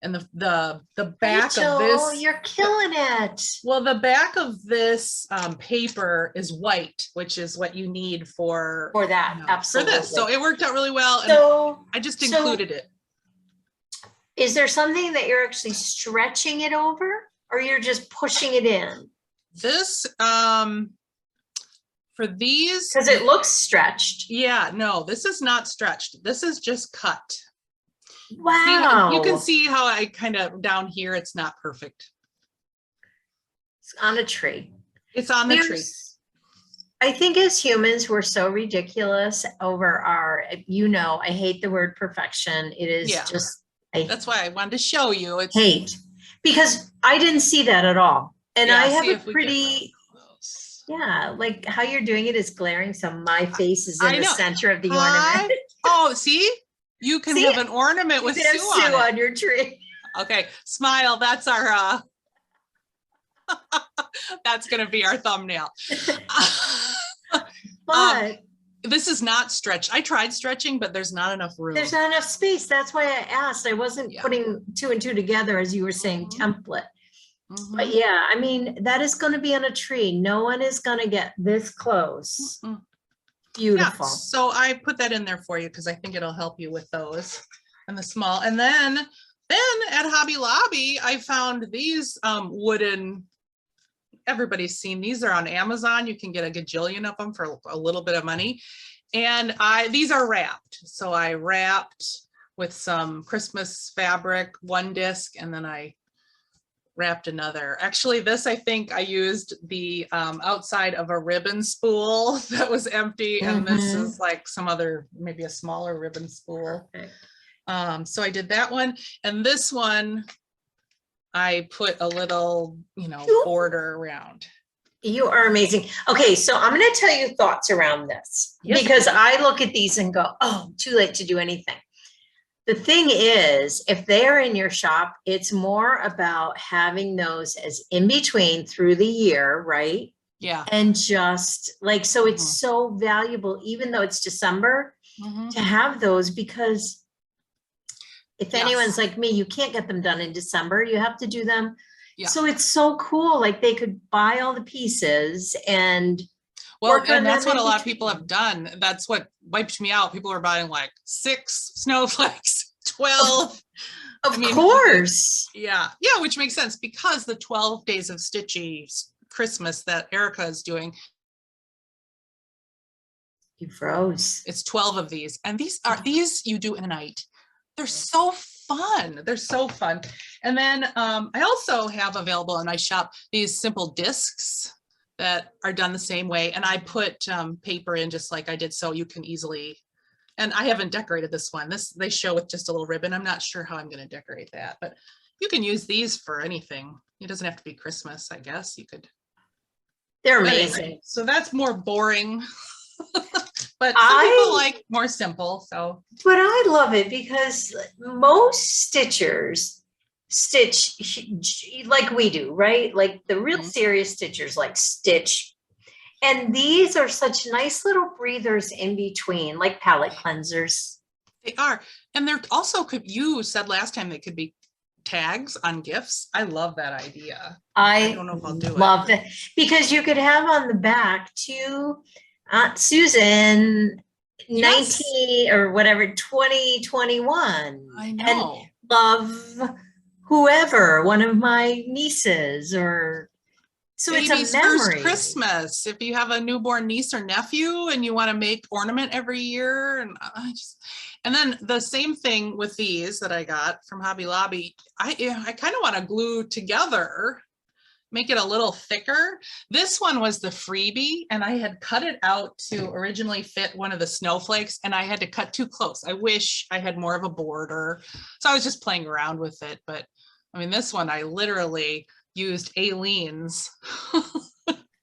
And the back Rachel, of this, you're killing it. Well, the back of this paper is white, which is what you need for that. Absolutely. For this. So it worked out really well. So and I just included it. Is there something that you're actually stretching it over, or you're just pushing it in? This, for these, because it looks stretched. Yeah, no, this is not stretched. This is just cut. Wow. See, you can see how I kind of down here, it's not perfect. It's on a tree. It's on the tree. I think as humans, we're so ridiculous over our, I hate the word perfection. It is just, that's why I wanted to show you. It's hate, because I didn't see that at all. And I have a pretty, like how you're doing it is glaring. So my face is in the center of the ornament. Oh, see? You can have an ornament with Sue on your tree. Okay, smile. That's our, that's going to be our thumbnail. But this is not stretched. I tried stretching, but there's not enough room. There's not enough space. That's why I asked. I wasn't putting 2 and 2 together as you were saying template. But yeah, I mean, that is going to be on a tree. No one is going to get this close. Beautiful. Yeah, so I put that in there for you because I think it'll help you with those and the small. And then at Hobby Lobby, I found these wooden, everybody's seen these are on Amazon. You can get a gajillion of them for a little bit of money. And these are wrapped. So I wrapped with some Christmas fabric, one disc, and then I wrapped another. Actually, this, I think I used the outside of a ribbon spool that was empty, and this is like some other, maybe a smaller ribbon spool. So I did that one, and this one I put a little, border around. You are amazing. Okay, so I'm going to tell you thoughts around this because I look at these and go, oh, too late to do anything. The thing is, if they're in your shop, it's more about having those as in between through the year, right? Yeah. And just like, so it's so valuable, even though it's December, to have those, because if anyone's like me, you can't get them done in December. You have to do them. Yeah. So it's so cool. Like they could buy all the pieces and and that's what a lot of people have done. That's what wiped me out. People are buying like 6 snowflakes, 12. Of course. Yeah, which makes sense because the 12 days of Stitchy Christmas that Erica is doing. You froze. It's 12 of these. And these you do in a night. They're so fun. They're so fun. And then I also have available in my shop these simple discs that are done the same way. And I put paper in just like I did, so you can easily, and I haven't decorated this one. They show with just a little ribbon. I'm not sure how I'm going to decorate that, but You can use these for anything. It doesn't have to be Christmas, I guess. You could. They're But amazing. anyway, so that's more boring. But some people like more simple. So. But I love it because most stitchers stitch like we do, right? Like the real serious stitchers like stitch. And these are such nice little breathers in between, like palette cleansers. They are. And they're also, you said last time they could be tags on gifts. I love that idea. I don't know if I'll do love it because you could have on the back to Aunt Susan 19 or whatever 2021. I know. And love whoever, one of my nieces or so Baby's it's a memory. First Christmas. If you have a newborn niece or nephew and you want to make ornament every year, and then the same thing with these that I got from Hobby Lobby. I kind of want to glue together, make it a little thicker. This one was the freebie, and I had cut it out to originally fit one of the snowflakes, and I had to cut too close. I wish I had more of a border, so I was just playing around with it. But I mean, this one I literally used Aileen's.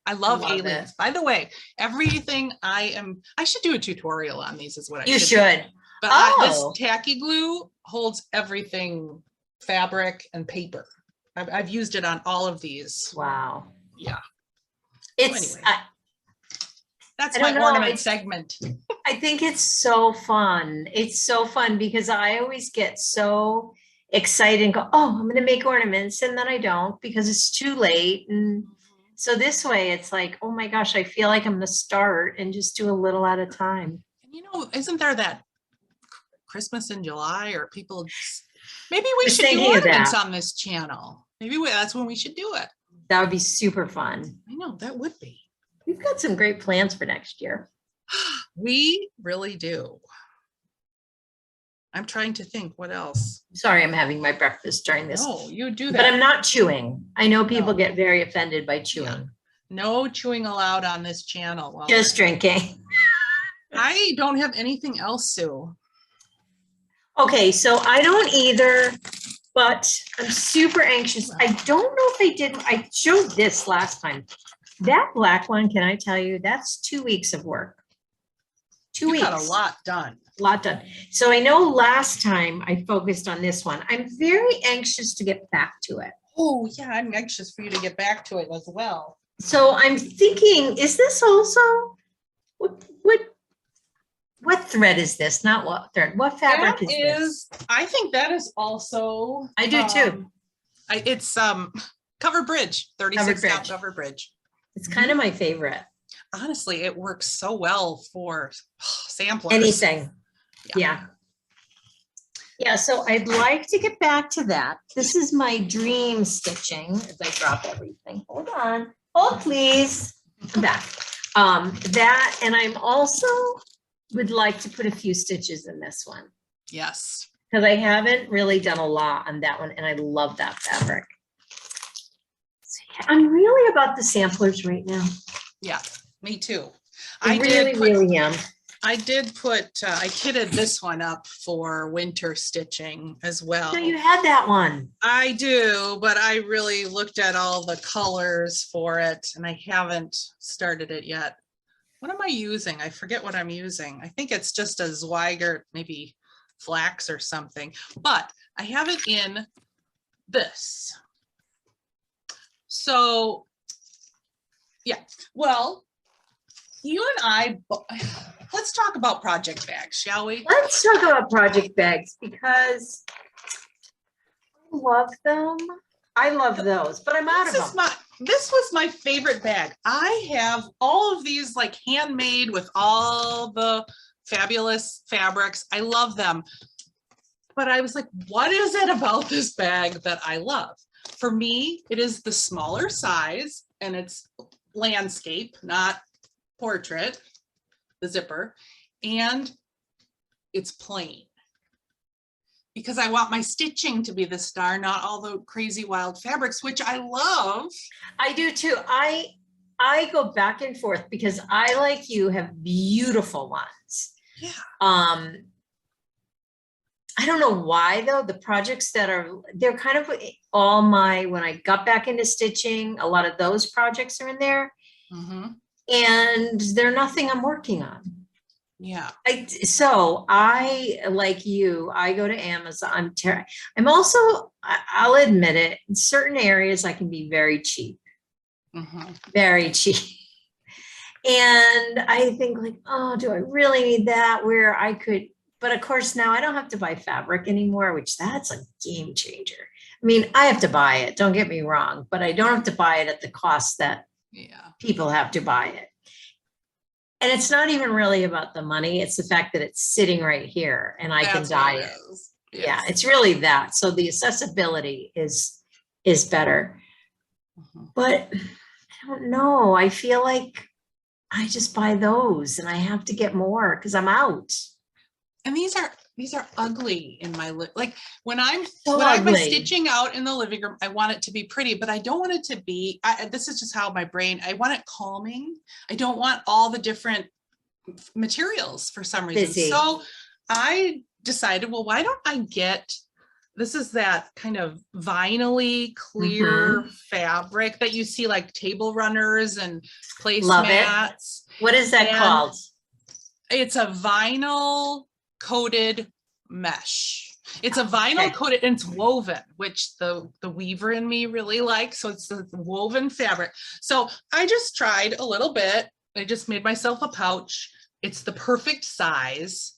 I love Aileen's. By the way, everything I should do a tutorial on these is what I should. But this tacky glue holds everything, fabric and paper. I've used it on all of these. Wow. Yeah. It's so anyway, that's my ornament segment. I think it's so fun. It's so fun because I always get so excited and go, oh, I'm going to make ornaments. And then I don't because it's too late. And so this way it's like, oh my gosh, I feel like I'm going to start and just do a little at a time. And you know, isn't there that Christmas in July or people just, maybe we should do ornaments on this channel. Maybe that's when we should do it. That would be super fun. I know, that would be. We've got some great plans for next year. We really do. I'm trying to think what else. Sorry, I'm having my breakfast during this. No, you do that. But I'm not chewing. I know people get very offended by chewing. Yeah. No chewing allowed on this channel. Well, just drinking. I don't have anything else, Sue. Okay, so I don't either, but I'm super anxious. I don't know if I showed this last time. That black one, can I tell you, that's 2 weeks of work. 2 weeks. You got a lot done. So I know last time I focused on this one. I'm very anxious to get back to it. Oh yeah, I'm anxious for you to get back to it as well. So I'm thinking, is this also, what thread is this? Not what thread, what fabric is this? I think that is also. I do too. It's cover bridge, 36 count cover bridge. It's kind of my favorite. Honestly, it works so well for samplers. Anything. Yeah, so I'd like to get back to that. This is my dream stitching as I drop everything. Hold on. Hold please. I'm back. That, and I'm also would like to put a few stitches in this one. Yes. Because I haven't really done a lot on that one, and I love that fabric. So yeah, I'm really about the samplers right now. Yeah, me too. I really am. I did put, I kitted this one up for winter stitching as well. So you had that one. I do, but I really looked at all the colors for it and I haven't started it yet. What am I using? I forget what I'm using. I think it's just a Zweigart, maybe flax or something, but I have it in this. So yeah, well, you and I, let's talk about project bags, shall we? Let's talk about project bags because I love them. I love those, but I'm out of them. This was my favorite bag. I have all of these like handmade with all the fabulous fabrics. I love them. But I was like, what is it about this bag that I love? For me, it is the smaller size and it's landscape, not portrait, the zipper, and it's plain because I want my stitching to be the star, not all the crazy wild fabrics, which I love. I do too. I go back and forth because I, like you, have beautiful ones. Yeah. I don't know why though, the projects that they're kind of all when I got back into stitching, a lot of those projects are in there Mhm. and they're nothing I'm working on. Yeah. So I, like you, I go to Amazon. I'm also, I'll admit it, in certain areas I can be very cheap, very cheap. And I think like, oh, do I really need that? Where I could, but of course now I don't have to buy fabric anymore, which that's a game changer. I mean, I have to buy it, don't get me wrong, but I don't have to buy it at the cost that people have to buy it. And it's not even really about the money. It's the fact that it's sitting right here and I can dye it. Yes. Yeah, it's really that. So the accessibility is better. But I don't know. I feel like I just buy those and I have to get more because I'm out. And these are ugly in my like when I'm ugly. stitching out in the living room, I want it to be pretty, but I don't want it to be, this is just how my brain, I want it calming. I don't want all the different materials for some reason. Busy. So I decided, well, why don't I get, this is that kind of vinyl-y clear fabric that you see like table runners and placemats. What is that called? It's a vinyl coated mesh. It's a vinyl coated and it's woven, which the weaver in me really likes. So it's the woven fabric. So I just tried a little bit. I just made myself a pouch. It's the perfect size.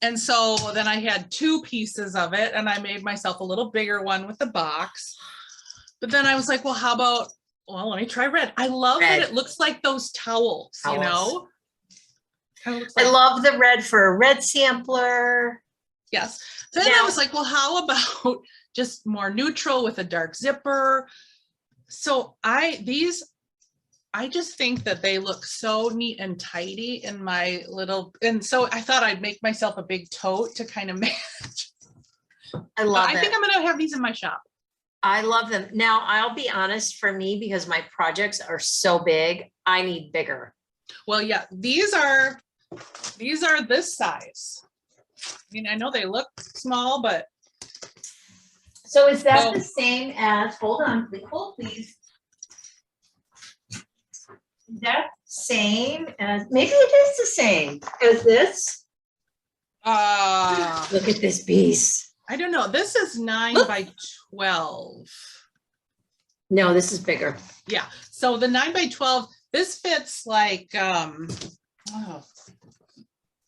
And so then I had 2 pieces of it and I made myself a little bigger one with the box. But then I was like, well, how about, well, let me try red. I love that it looks like those towels. You know? Like, I love the red for a red sampler. Yes. Then I was like, well, how about just more neutral with a dark zipper? So I just think that they look so neat and tidy in my little, and so I thought I'd make myself a big tote to kind of match. I love it. I think I'm going to have these in my shop. I love them. Now, I'll be honest, for me, because my projects are so big, I need bigger. Well, yeah, these are this size. I mean, I know they look small, but. So is that the same as, hold on, please. Is that same as, maybe it is the same as this? Look at this piece. I don't know. This is 9 by 12. No, this is bigger. Yeah. So the 9 by 12, this fits like,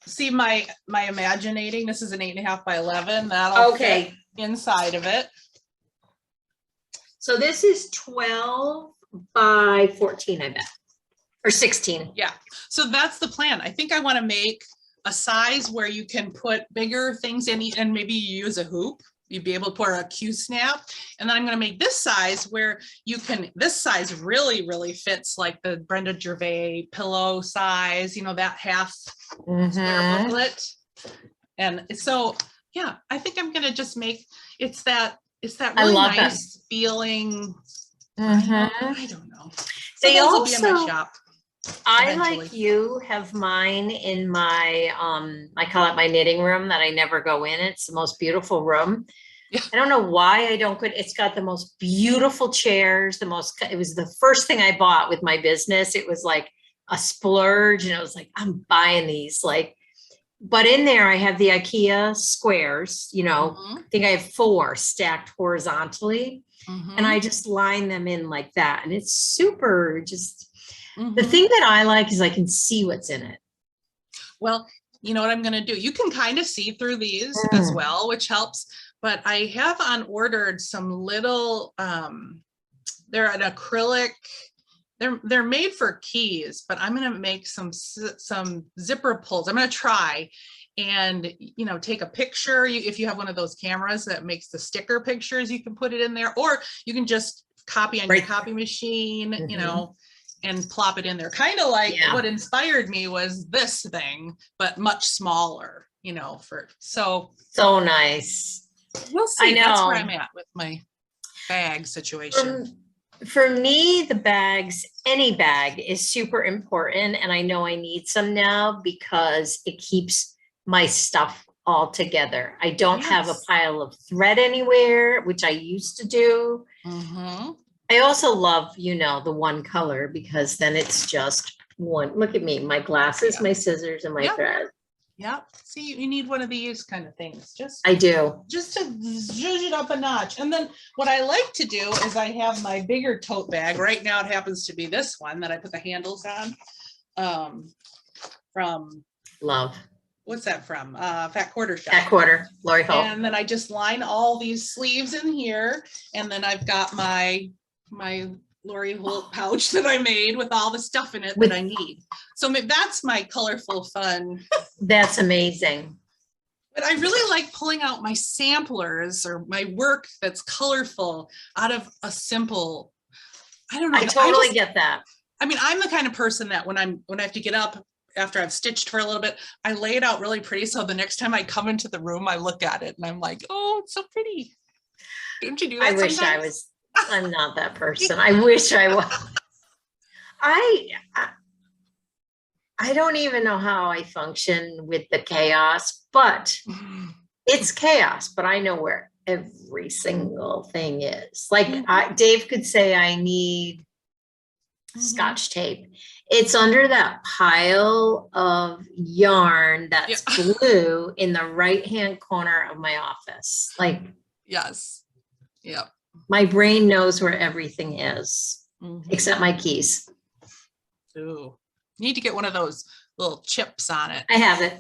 see my Imaginating. This is an 8.5 by 11. That'll fit inside of it. So this is 12 by 14, I bet. Or 16. Yeah. So that's the plan. I think I want to make a size where you can put bigger things in and maybe you use a hoop. You'd be able to pour a Q-snap. And then I'm going to make this size where you can, this size really, really fits like the Brenda Gervais pillow size, you know, that half square booklet. And so, yeah, I think I'm going to just make, it's that really nice feeling. I don't know. So they those also, will be in my shop. I, like you, have mine in my, I call it my knitting room that I never go in. It's the most beautiful room. Yeah. I don't know why I don't put, it's got the most beautiful chairs, it was the first thing I bought with my business. It was like a splurge and I was like, I'm buying these, like, but in there I have the IKEA squares, you know, I think I have 4 stacked horizontally and I just line them in like that. And it's super just, the thing that I like is I can see what's in it. Well, you know what I'm going to do? You can kind of see through these as well, which helps. But I have unordered some little, they're an acrylic, they're made for keys, but I'm going to make some zipper pulls. I'm going to try and, you know, take a picture. If you have one of those cameras that makes the sticker pictures, you can put it in there, or you can just copy on your copy machine, you know, and plop it in there. Kind of like what inspired me was this thing, but much smaller, you know, so nice. We'll see. I know. That's where I'm at with my bag situation. For me, the bags, any bag is super important. And I know I need some now because it keeps my stuff all together. I don't have a Yes. pile of thread anywhere, which I used to do. Mm-hmm. I also love, the one color because then it's just one. Look at me, my glasses, Yeah. my scissors, and my Yeah. thread. Yeah. See, you need one of these kind of things. I do. Just to zhuzh it up a notch. And then what I like to do is I have my bigger tote bag. Right now it happens to be this one that I put the handles on. From Love. What's that from? Fat Quarter Shop. Fat Quarter, Lori Hope. And then I just line all these sleeves in here. And then I've got my Lori Holt pouch that I made with all the stuff in it that I need. So that's my colorful fun. That's amazing. But I really like pulling out my samplers or my work that's colorful out of a simple, I don't know. I totally get that. I mean, I'm the kind of person that when I have to get up after I've stitched for a little bit, I lay it out really pretty. So the next time I come into the room, I look at it and I'm like, oh, it's so pretty. Don't you do that? I wish I was. I'm not that person. I wish I was. I don't even know how I function with the chaos, but it's chaos. But I know where every single thing is. Like Dave could say, I need Scotch tape. It's under that pile of yarn that's blue in the right-hand corner of my office. Like, yes. Yeah. My brain knows where everything is, except my keys. Ooh. You need to get one of those little chips on it. I have it.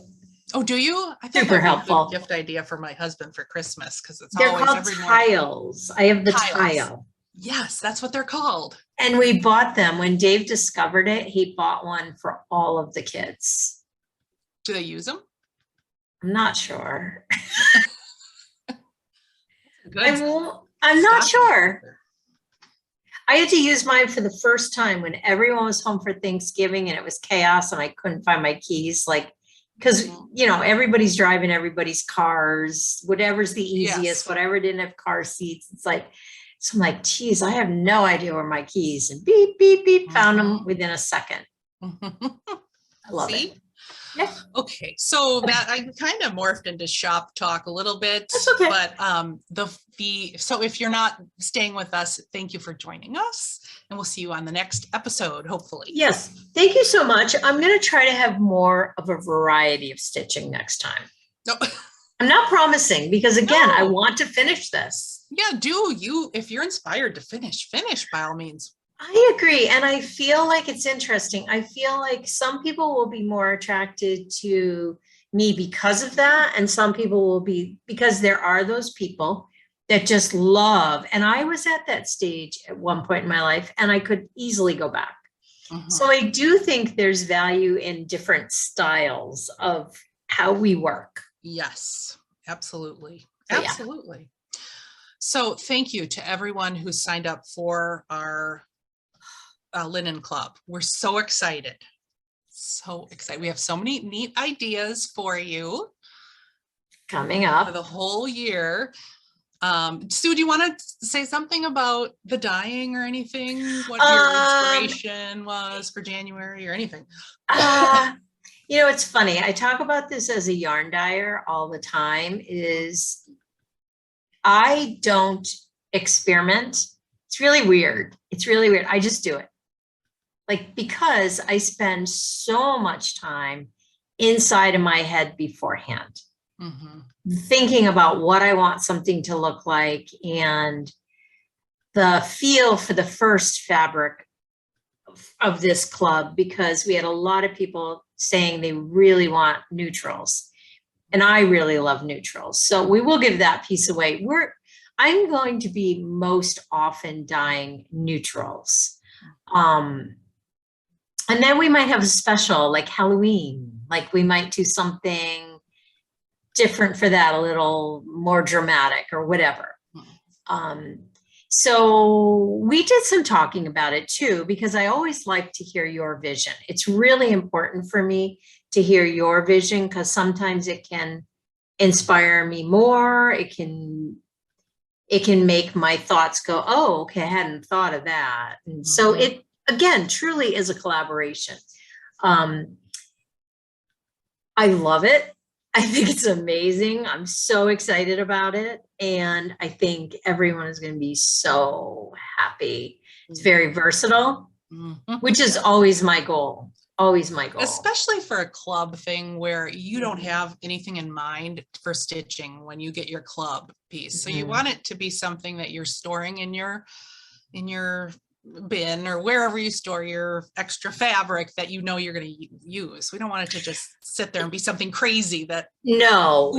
Oh, do you? I think super helpful. A good gift idea for my husband for Christmas because they're called tiles. I have the tile. Yes, that's what they're called. And we bought them when Dave discovered it. He bought one for all of the kids. Do they use them? I'm not sure. Good. I'm not sure. I had to use mine for the first time when everyone was home for Thanksgiving and it was chaos and I couldn't find my keys. Like, because, everybody's driving everybody's cars, whatever's the easiest, whatever didn't have car seats. It's like, so I'm like, geez, I have no idea where my keys, and beep, beep, beep, found them within a second. I love it. Yeah. Okay. So that I kind of morphed into shop talk a little bit. That's okay. But so if you're not staying with us, thank you for joining us. And we'll see you on the next episode, hopefully. Yes. Thank you so much. I'm going to try to have more of a variety of stitching next time. No. I'm not promising because again, I want to finish this. Yeah, if you're inspired to finish by all means. I agree. And I feel like it's interesting. I feel like some people will be more attracted to me because of that. And some people will be, because there are those people that just love. And I was at that stage at one point in my life and I could easily go back. So I do think there's value in different styles of how we work. Yes, absolutely. So, absolutely. Yeah. So thank you to everyone who signed up for our linen club. We're so excited. So excited. We have so many neat ideas for you coming up for the whole year. Sue, do you want to say something about the dyeing or anything? What your inspiration was for January or anything? It's funny. I talk about this as a yarn dyer all the time. I don't experiment. It's really weird. I just do it. Like, because I spend so much time inside of my head beforehand, thinking about what I want something to look like and the feel for the first fabric of this club, because we had a lot of people saying they really want neutrals. And I really love neutrals. So we will give that piece away. I'm going to be most often dyeing neutrals. And then we might have a special like Halloween, like we might do something different for that, a little more dramatic or whatever. So we did some talking about it too, because I always like to hear your vision. It's really important for me to hear your vision because sometimes it can inspire me more. It can make my thoughts go, oh, okay, I hadn't thought of that. And so it, again, truly is a collaboration. I love it. I think it's amazing. I'm so excited about it. And I think everyone is going to be so happy. It's very versatile, which is always my goal. Always my goal. Especially for a club thing where you don't have anything in mind for stitching when you get your club piece. So you want it to be something that you're storing in your bin or wherever you store your extra fabric that you know you're going to use. We don't want it to just sit there and be something crazy that no.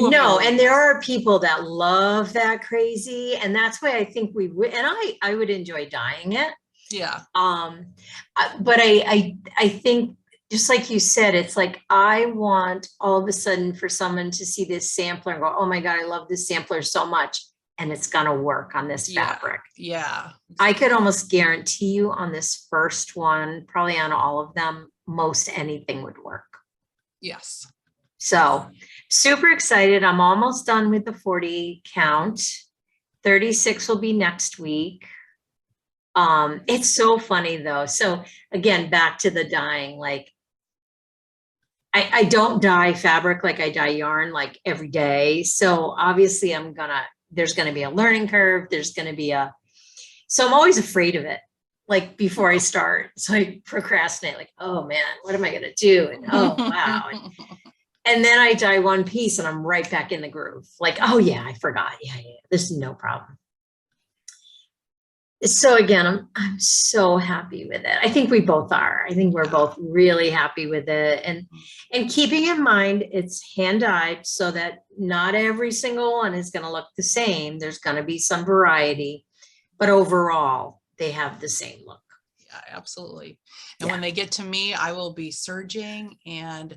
And there are people that love that crazy, and that's why I think we would, and I would enjoy dyeing it. Yeah. But I think, just like you said, it's like, I want all of a sudden for someone to see this sampler and go, oh my God, I love this sampler so much. And it's going to work on this fabric. Yeah. I could almost guarantee you on this first one, probably on all of them, most anything would work. Yes. So super excited. I'm almost done with the 40 count. 36 will be next week. It's so funny though. So again, back to the dyeing, like I don't dye fabric like I dye yarn like every day. So obviously there's going to be a learning curve. So I'm always afraid of it. Like before I start, so I procrastinate, like, oh man, what am I going to do? And oh, wow. And then I dye one piece and I'm right back in the groove. Like, oh yeah, I forgot. Yeah. This is no problem. So again, I'm so happy with it. I think we both are. I think we're both really happy with it. And keeping in mind, it's hand dyed so that not every single one is going to look the same. There's going to be some variety, but overall they have the same look. Yeah, absolutely. And when they get to me, I will be serging and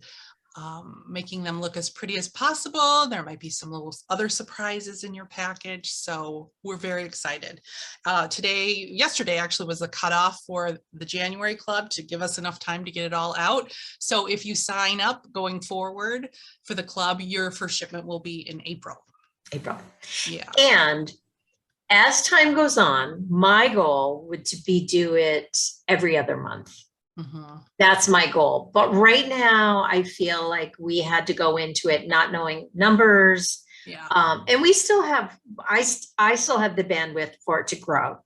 making them look as pretty as possible. There might be some little other surprises in your package. So we're very excited. Yesterday actually was the cutoff for the January club to give us enough time to get it all out. So if you sign up going forward for the club, your first shipment will be in April. Yeah. And as time goes on, my goal would be do it every other month. That's my goal. But right now I feel like we had to go into it not knowing numbers. Yeah. And we still have, I still have the bandwidth for it to grow.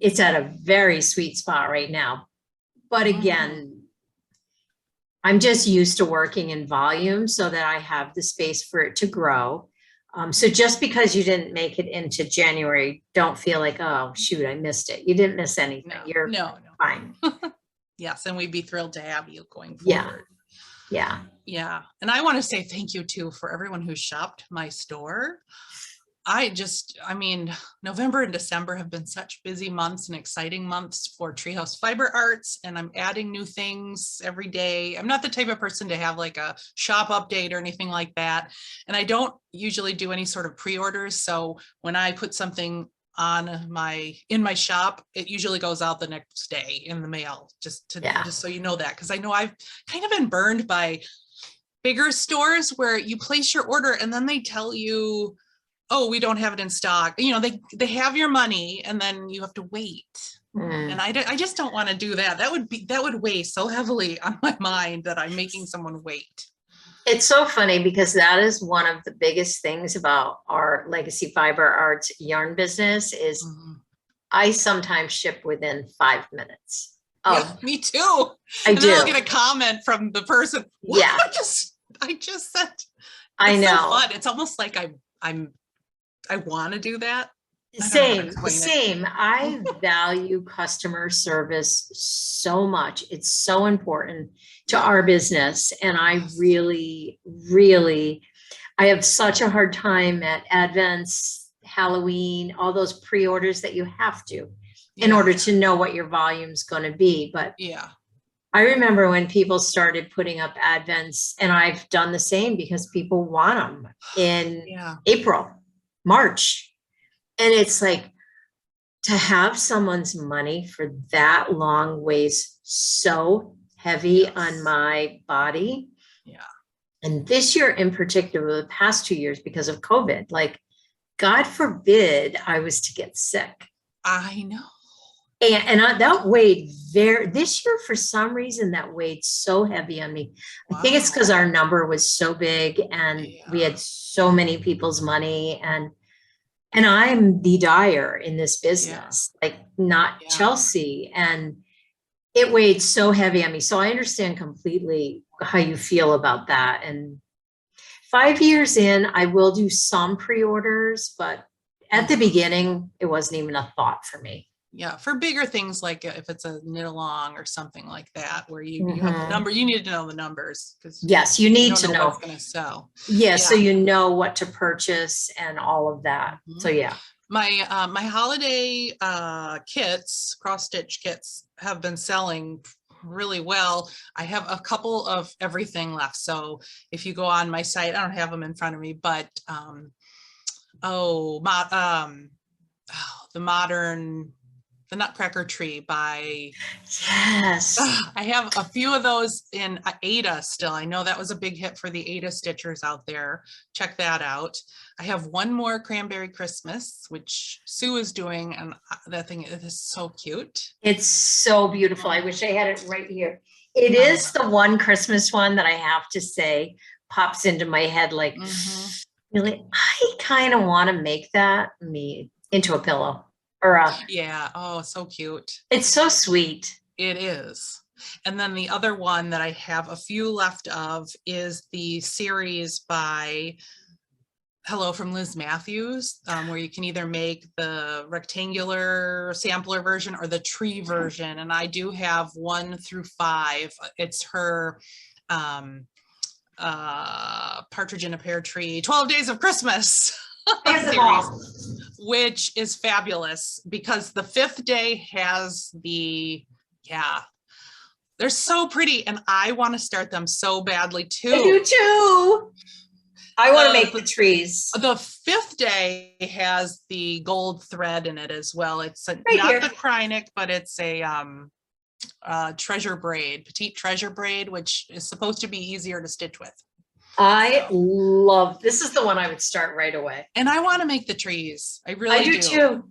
It's at a very sweet spot right now. But again, I'm just used to working in volume so that I have the space for it to grow. So just because you didn't make it into January, don't feel like, oh, shoot, I missed it. You didn't miss anything. You're fine. Yes. And we'd be thrilled to have you going forward. Yeah. And I want to say thank you too for everyone who shopped my store. November and December have been such busy months and exciting months for Treehouse Fiber Arts, and I'm adding new things every day. I'm not the type of person to have like a shop update or anything like that. And I don't usually do any sort of pre-orders. So when I put something in my shop, it usually goes out the next day in the mail, just so you know that, because I know I've kind of been burned by bigger stores where you place your order and then they tell you, oh, we don't have it in stock. You know, they have your money and then you have to wait. And I just don't want to do that. That would weigh so heavily on my mind that I'm making someone wait. It's so funny because that is one of the biggest things about our Legacy Fiber Arts yarn business is I sometimes ship within 5 minutes. Yeah, me too. I do. Then I'll get a comment from the person. Yeah. I just said. I know. So fun. It's almost like I want to do that. Same. I value customer service so much. It's so important to our business. And I really, I have such a hard time at Advents, Halloween, all those pre-orders that you have to in order to know what your volume's going to be. But I remember when people started putting up Advents, and I've done the same because people want them in April, March. And it's like, to have someone's money for that long weighs so heavy on my body. Yeah. And this year in particular, the past 2 years, because of COVID, like, God forbid I was to get sick. I know. that weighed this year for some reason that weighed so heavy on me. I think it's because our number was so big and we had so many people's money and I'm the dyer in this business, like not Chelsea. And it weighed so heavy on me. So I understand completely how you feel about that. And 5 years in, I will do some pre-orders, but at the beginning, it wasn't even a thought for me. Yeah, for bigger things like if it's a knit along or something like that, where you have the number, you need to know the numbers because yes, you need to know what's going to sell. Yeah, so you know what to purchase and all of that. So yeah, my my holiday kits, cross stitch kits, have been selling really well. I have a couple of everything left. So if you go on my site, I don't have them in front of me, but the Nutcracker Tree by I have a few of those in Ada still. I know that was a big hit for the Ada stitchers out there. Check that out. I have one more Cranberry Christmas, which Sue is doing, and that thing is so cute. It's so beautiful. I wish I had it right here. It is the one Christmas one that I have to say pops into my head like, really, I kind of want to make that into a pillow. Oh, so cute. It's so sweet. It is. And then the other one that I have a few left of is the series by Hello from Liz Matthews, where you can either make the rectangular sampler version or the tree version. And I do have 1 through 5. It's her Partridge in a Pear Tree, 12 Days of Christmas series, which is fabulous because the 5th day has they're so pretty and I want to start them so badly too. I do too. I want to make the trees. The 5th day has the gold thread in it as well. It's not the Krynic, but it's a treasure braid, petite treasure braid, which is supposed to be easier to stitch with. I love this. Is the one I would start right away. And I want to make the trees. I really do too.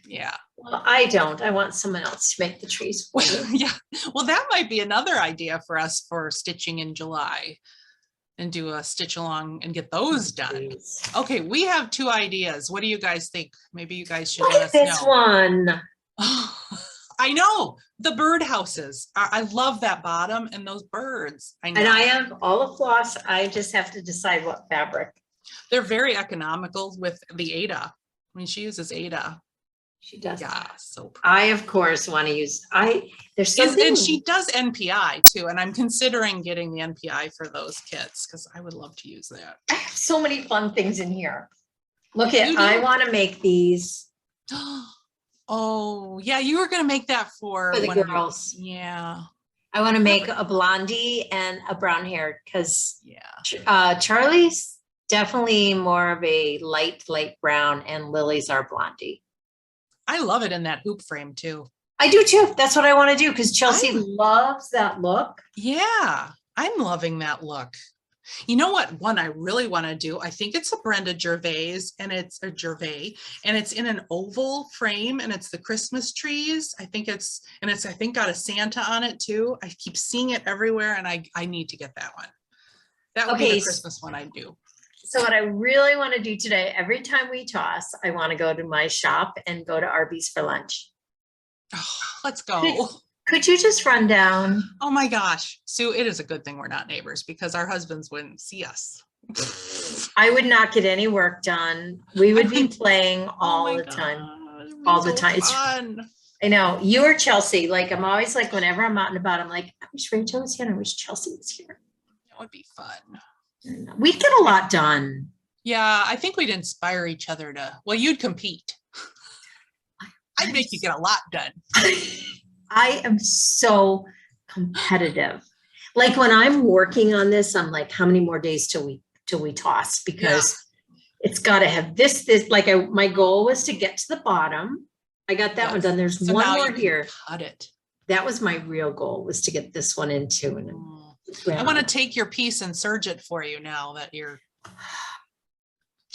Yeah. Well, I don't. I want someone else to make the trees. Yeah. Well, that might be another idea for us for stitching in July and do a stitch along and get those done. Okay, we have 2 ideas. What do you guys think? Maybe you guys should let us know. This one. I know the bird houses. I love that bottom and those birds. I know. And I have all the floss. I just have to decide what fabric. They're very economical with the Ada. I mean, she uses Ada. She does. Yeah, so pretty. I of course want to use. There's something. And she does NPI too, and I'm considering getting the NPI for those kits because I would love to use that. I have so many fun things in here. Look at. I want to make these. Oh, yeah, you were going to make that for the girls. Yeah. I want to make a blondie and a brown hair because Charlie's definitely more of a light brown and Lily's our blondie. I love it in that hoop frame too. I do too. That's what I want to do because Chelsea loves that look. Yeah, I'm loving that look. You know what one I really want to do? I think it's a Brenda Gervais and it's in an oval frame and it's the Christmas trees. I think it's got a Santa on it too. I keep seeing it everywhere and I need to get that one. That would be the Christmas one I do. So what I really want to do today, every time we toss, I want to go to my shop and go to Arby's for lunch. Oh, let's go. Could you just run down? Oh my gosh, Sue, it is a good thing we're not neighbors because our husbands wouldn't see us. I would not get any work done. We would be playing all the time. All the time. It's fun. I know. You or Chelsea. Like I'm always like whenever I'm out and about, I'm like, I wish Rachel was here and I wish Chelsea was here. That would be fun. We'd get a lot done. Yeah, I think we'd inspire each other to, well, you'd compete. I'd make you get a lot done. I am so competitive. Like when I'm working on this, I'm like, how many more days till we toss? Because it's got to have this, like my goal was to get to the bottom. I got that one done. There's one more here. Cut it. That was my real goal, was to get this one into. And I want to take your piece and serge it for you now that you're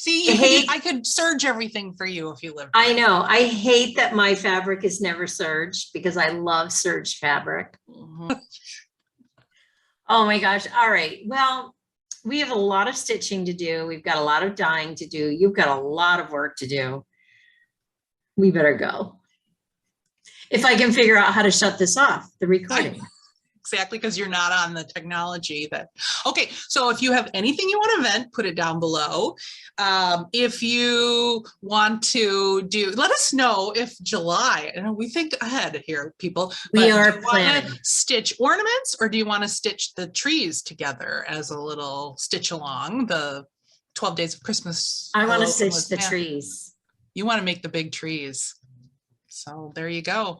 See, I could serge everything for you if you lived. I know. I hate that my fabric is never serged because I love serged fabric. Oh my gosh. All right. Well, we have a lot of stitching to do. We've got a lot of dyeing to do. You've got a lot of work to do. We better go. If I can figure out how to shut this off, the recording. Exactly, because you're not on the technology that. Okay, so if you have anything you want to vent, put it down below. If you want to let us know if July, and we think ahead here, people. We are planning. Stitch ornaments, or do you want to stitch the trees together as a little stitch along the 12 days of Christmas? I want to stitch the trees. You want to make the big trees. So there you go.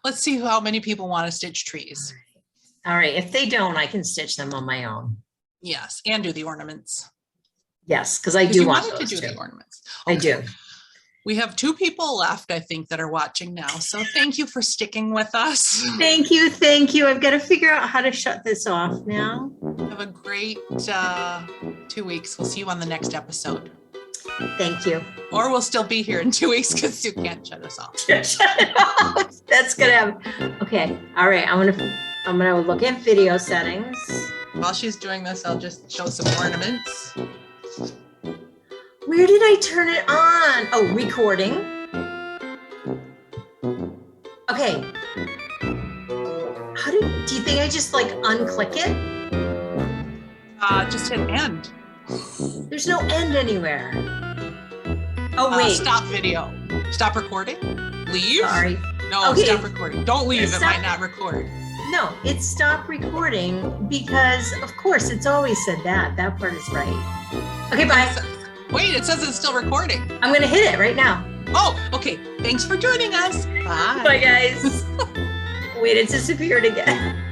Let's see how many people want to stitch trees. All right. If they don't, I can stitch them on my own. Yes, and do the ornaments. Yes, because I do want to do the ornaments. Okay. I do. We have 2 people left, I think, that are watching now. So thank you for sticking with us. Thank you. Thank you. I've got to figure out how to shut this off now. Have a great 2 weeks. We'll see you on the next episode. Thank you. Or we'll still be here in 2 weeks because you can't shut us off. Shut it off. That's gonna happen. Okay. All right. I'm gonna look at video settings. While she's doing this, I'll just show some ornaments. Where did I turn it on? Oh, recording. Okay. Do you think I just like unclick it? Just hit end. There's no end anywhere. Oh, wait. Stop video. Stop recording. Leave? Sorry. No, okay. Stop recording. Don't leave. It might not record. No, it's stop recording because, of course, it's always said that. That part is right. Okay, bye. Wait, it says it's still recording. I'm going to hit it right now. Oh, okay. Thanks for joining us. Bye. Bye, guys. Wait, it disappeared again.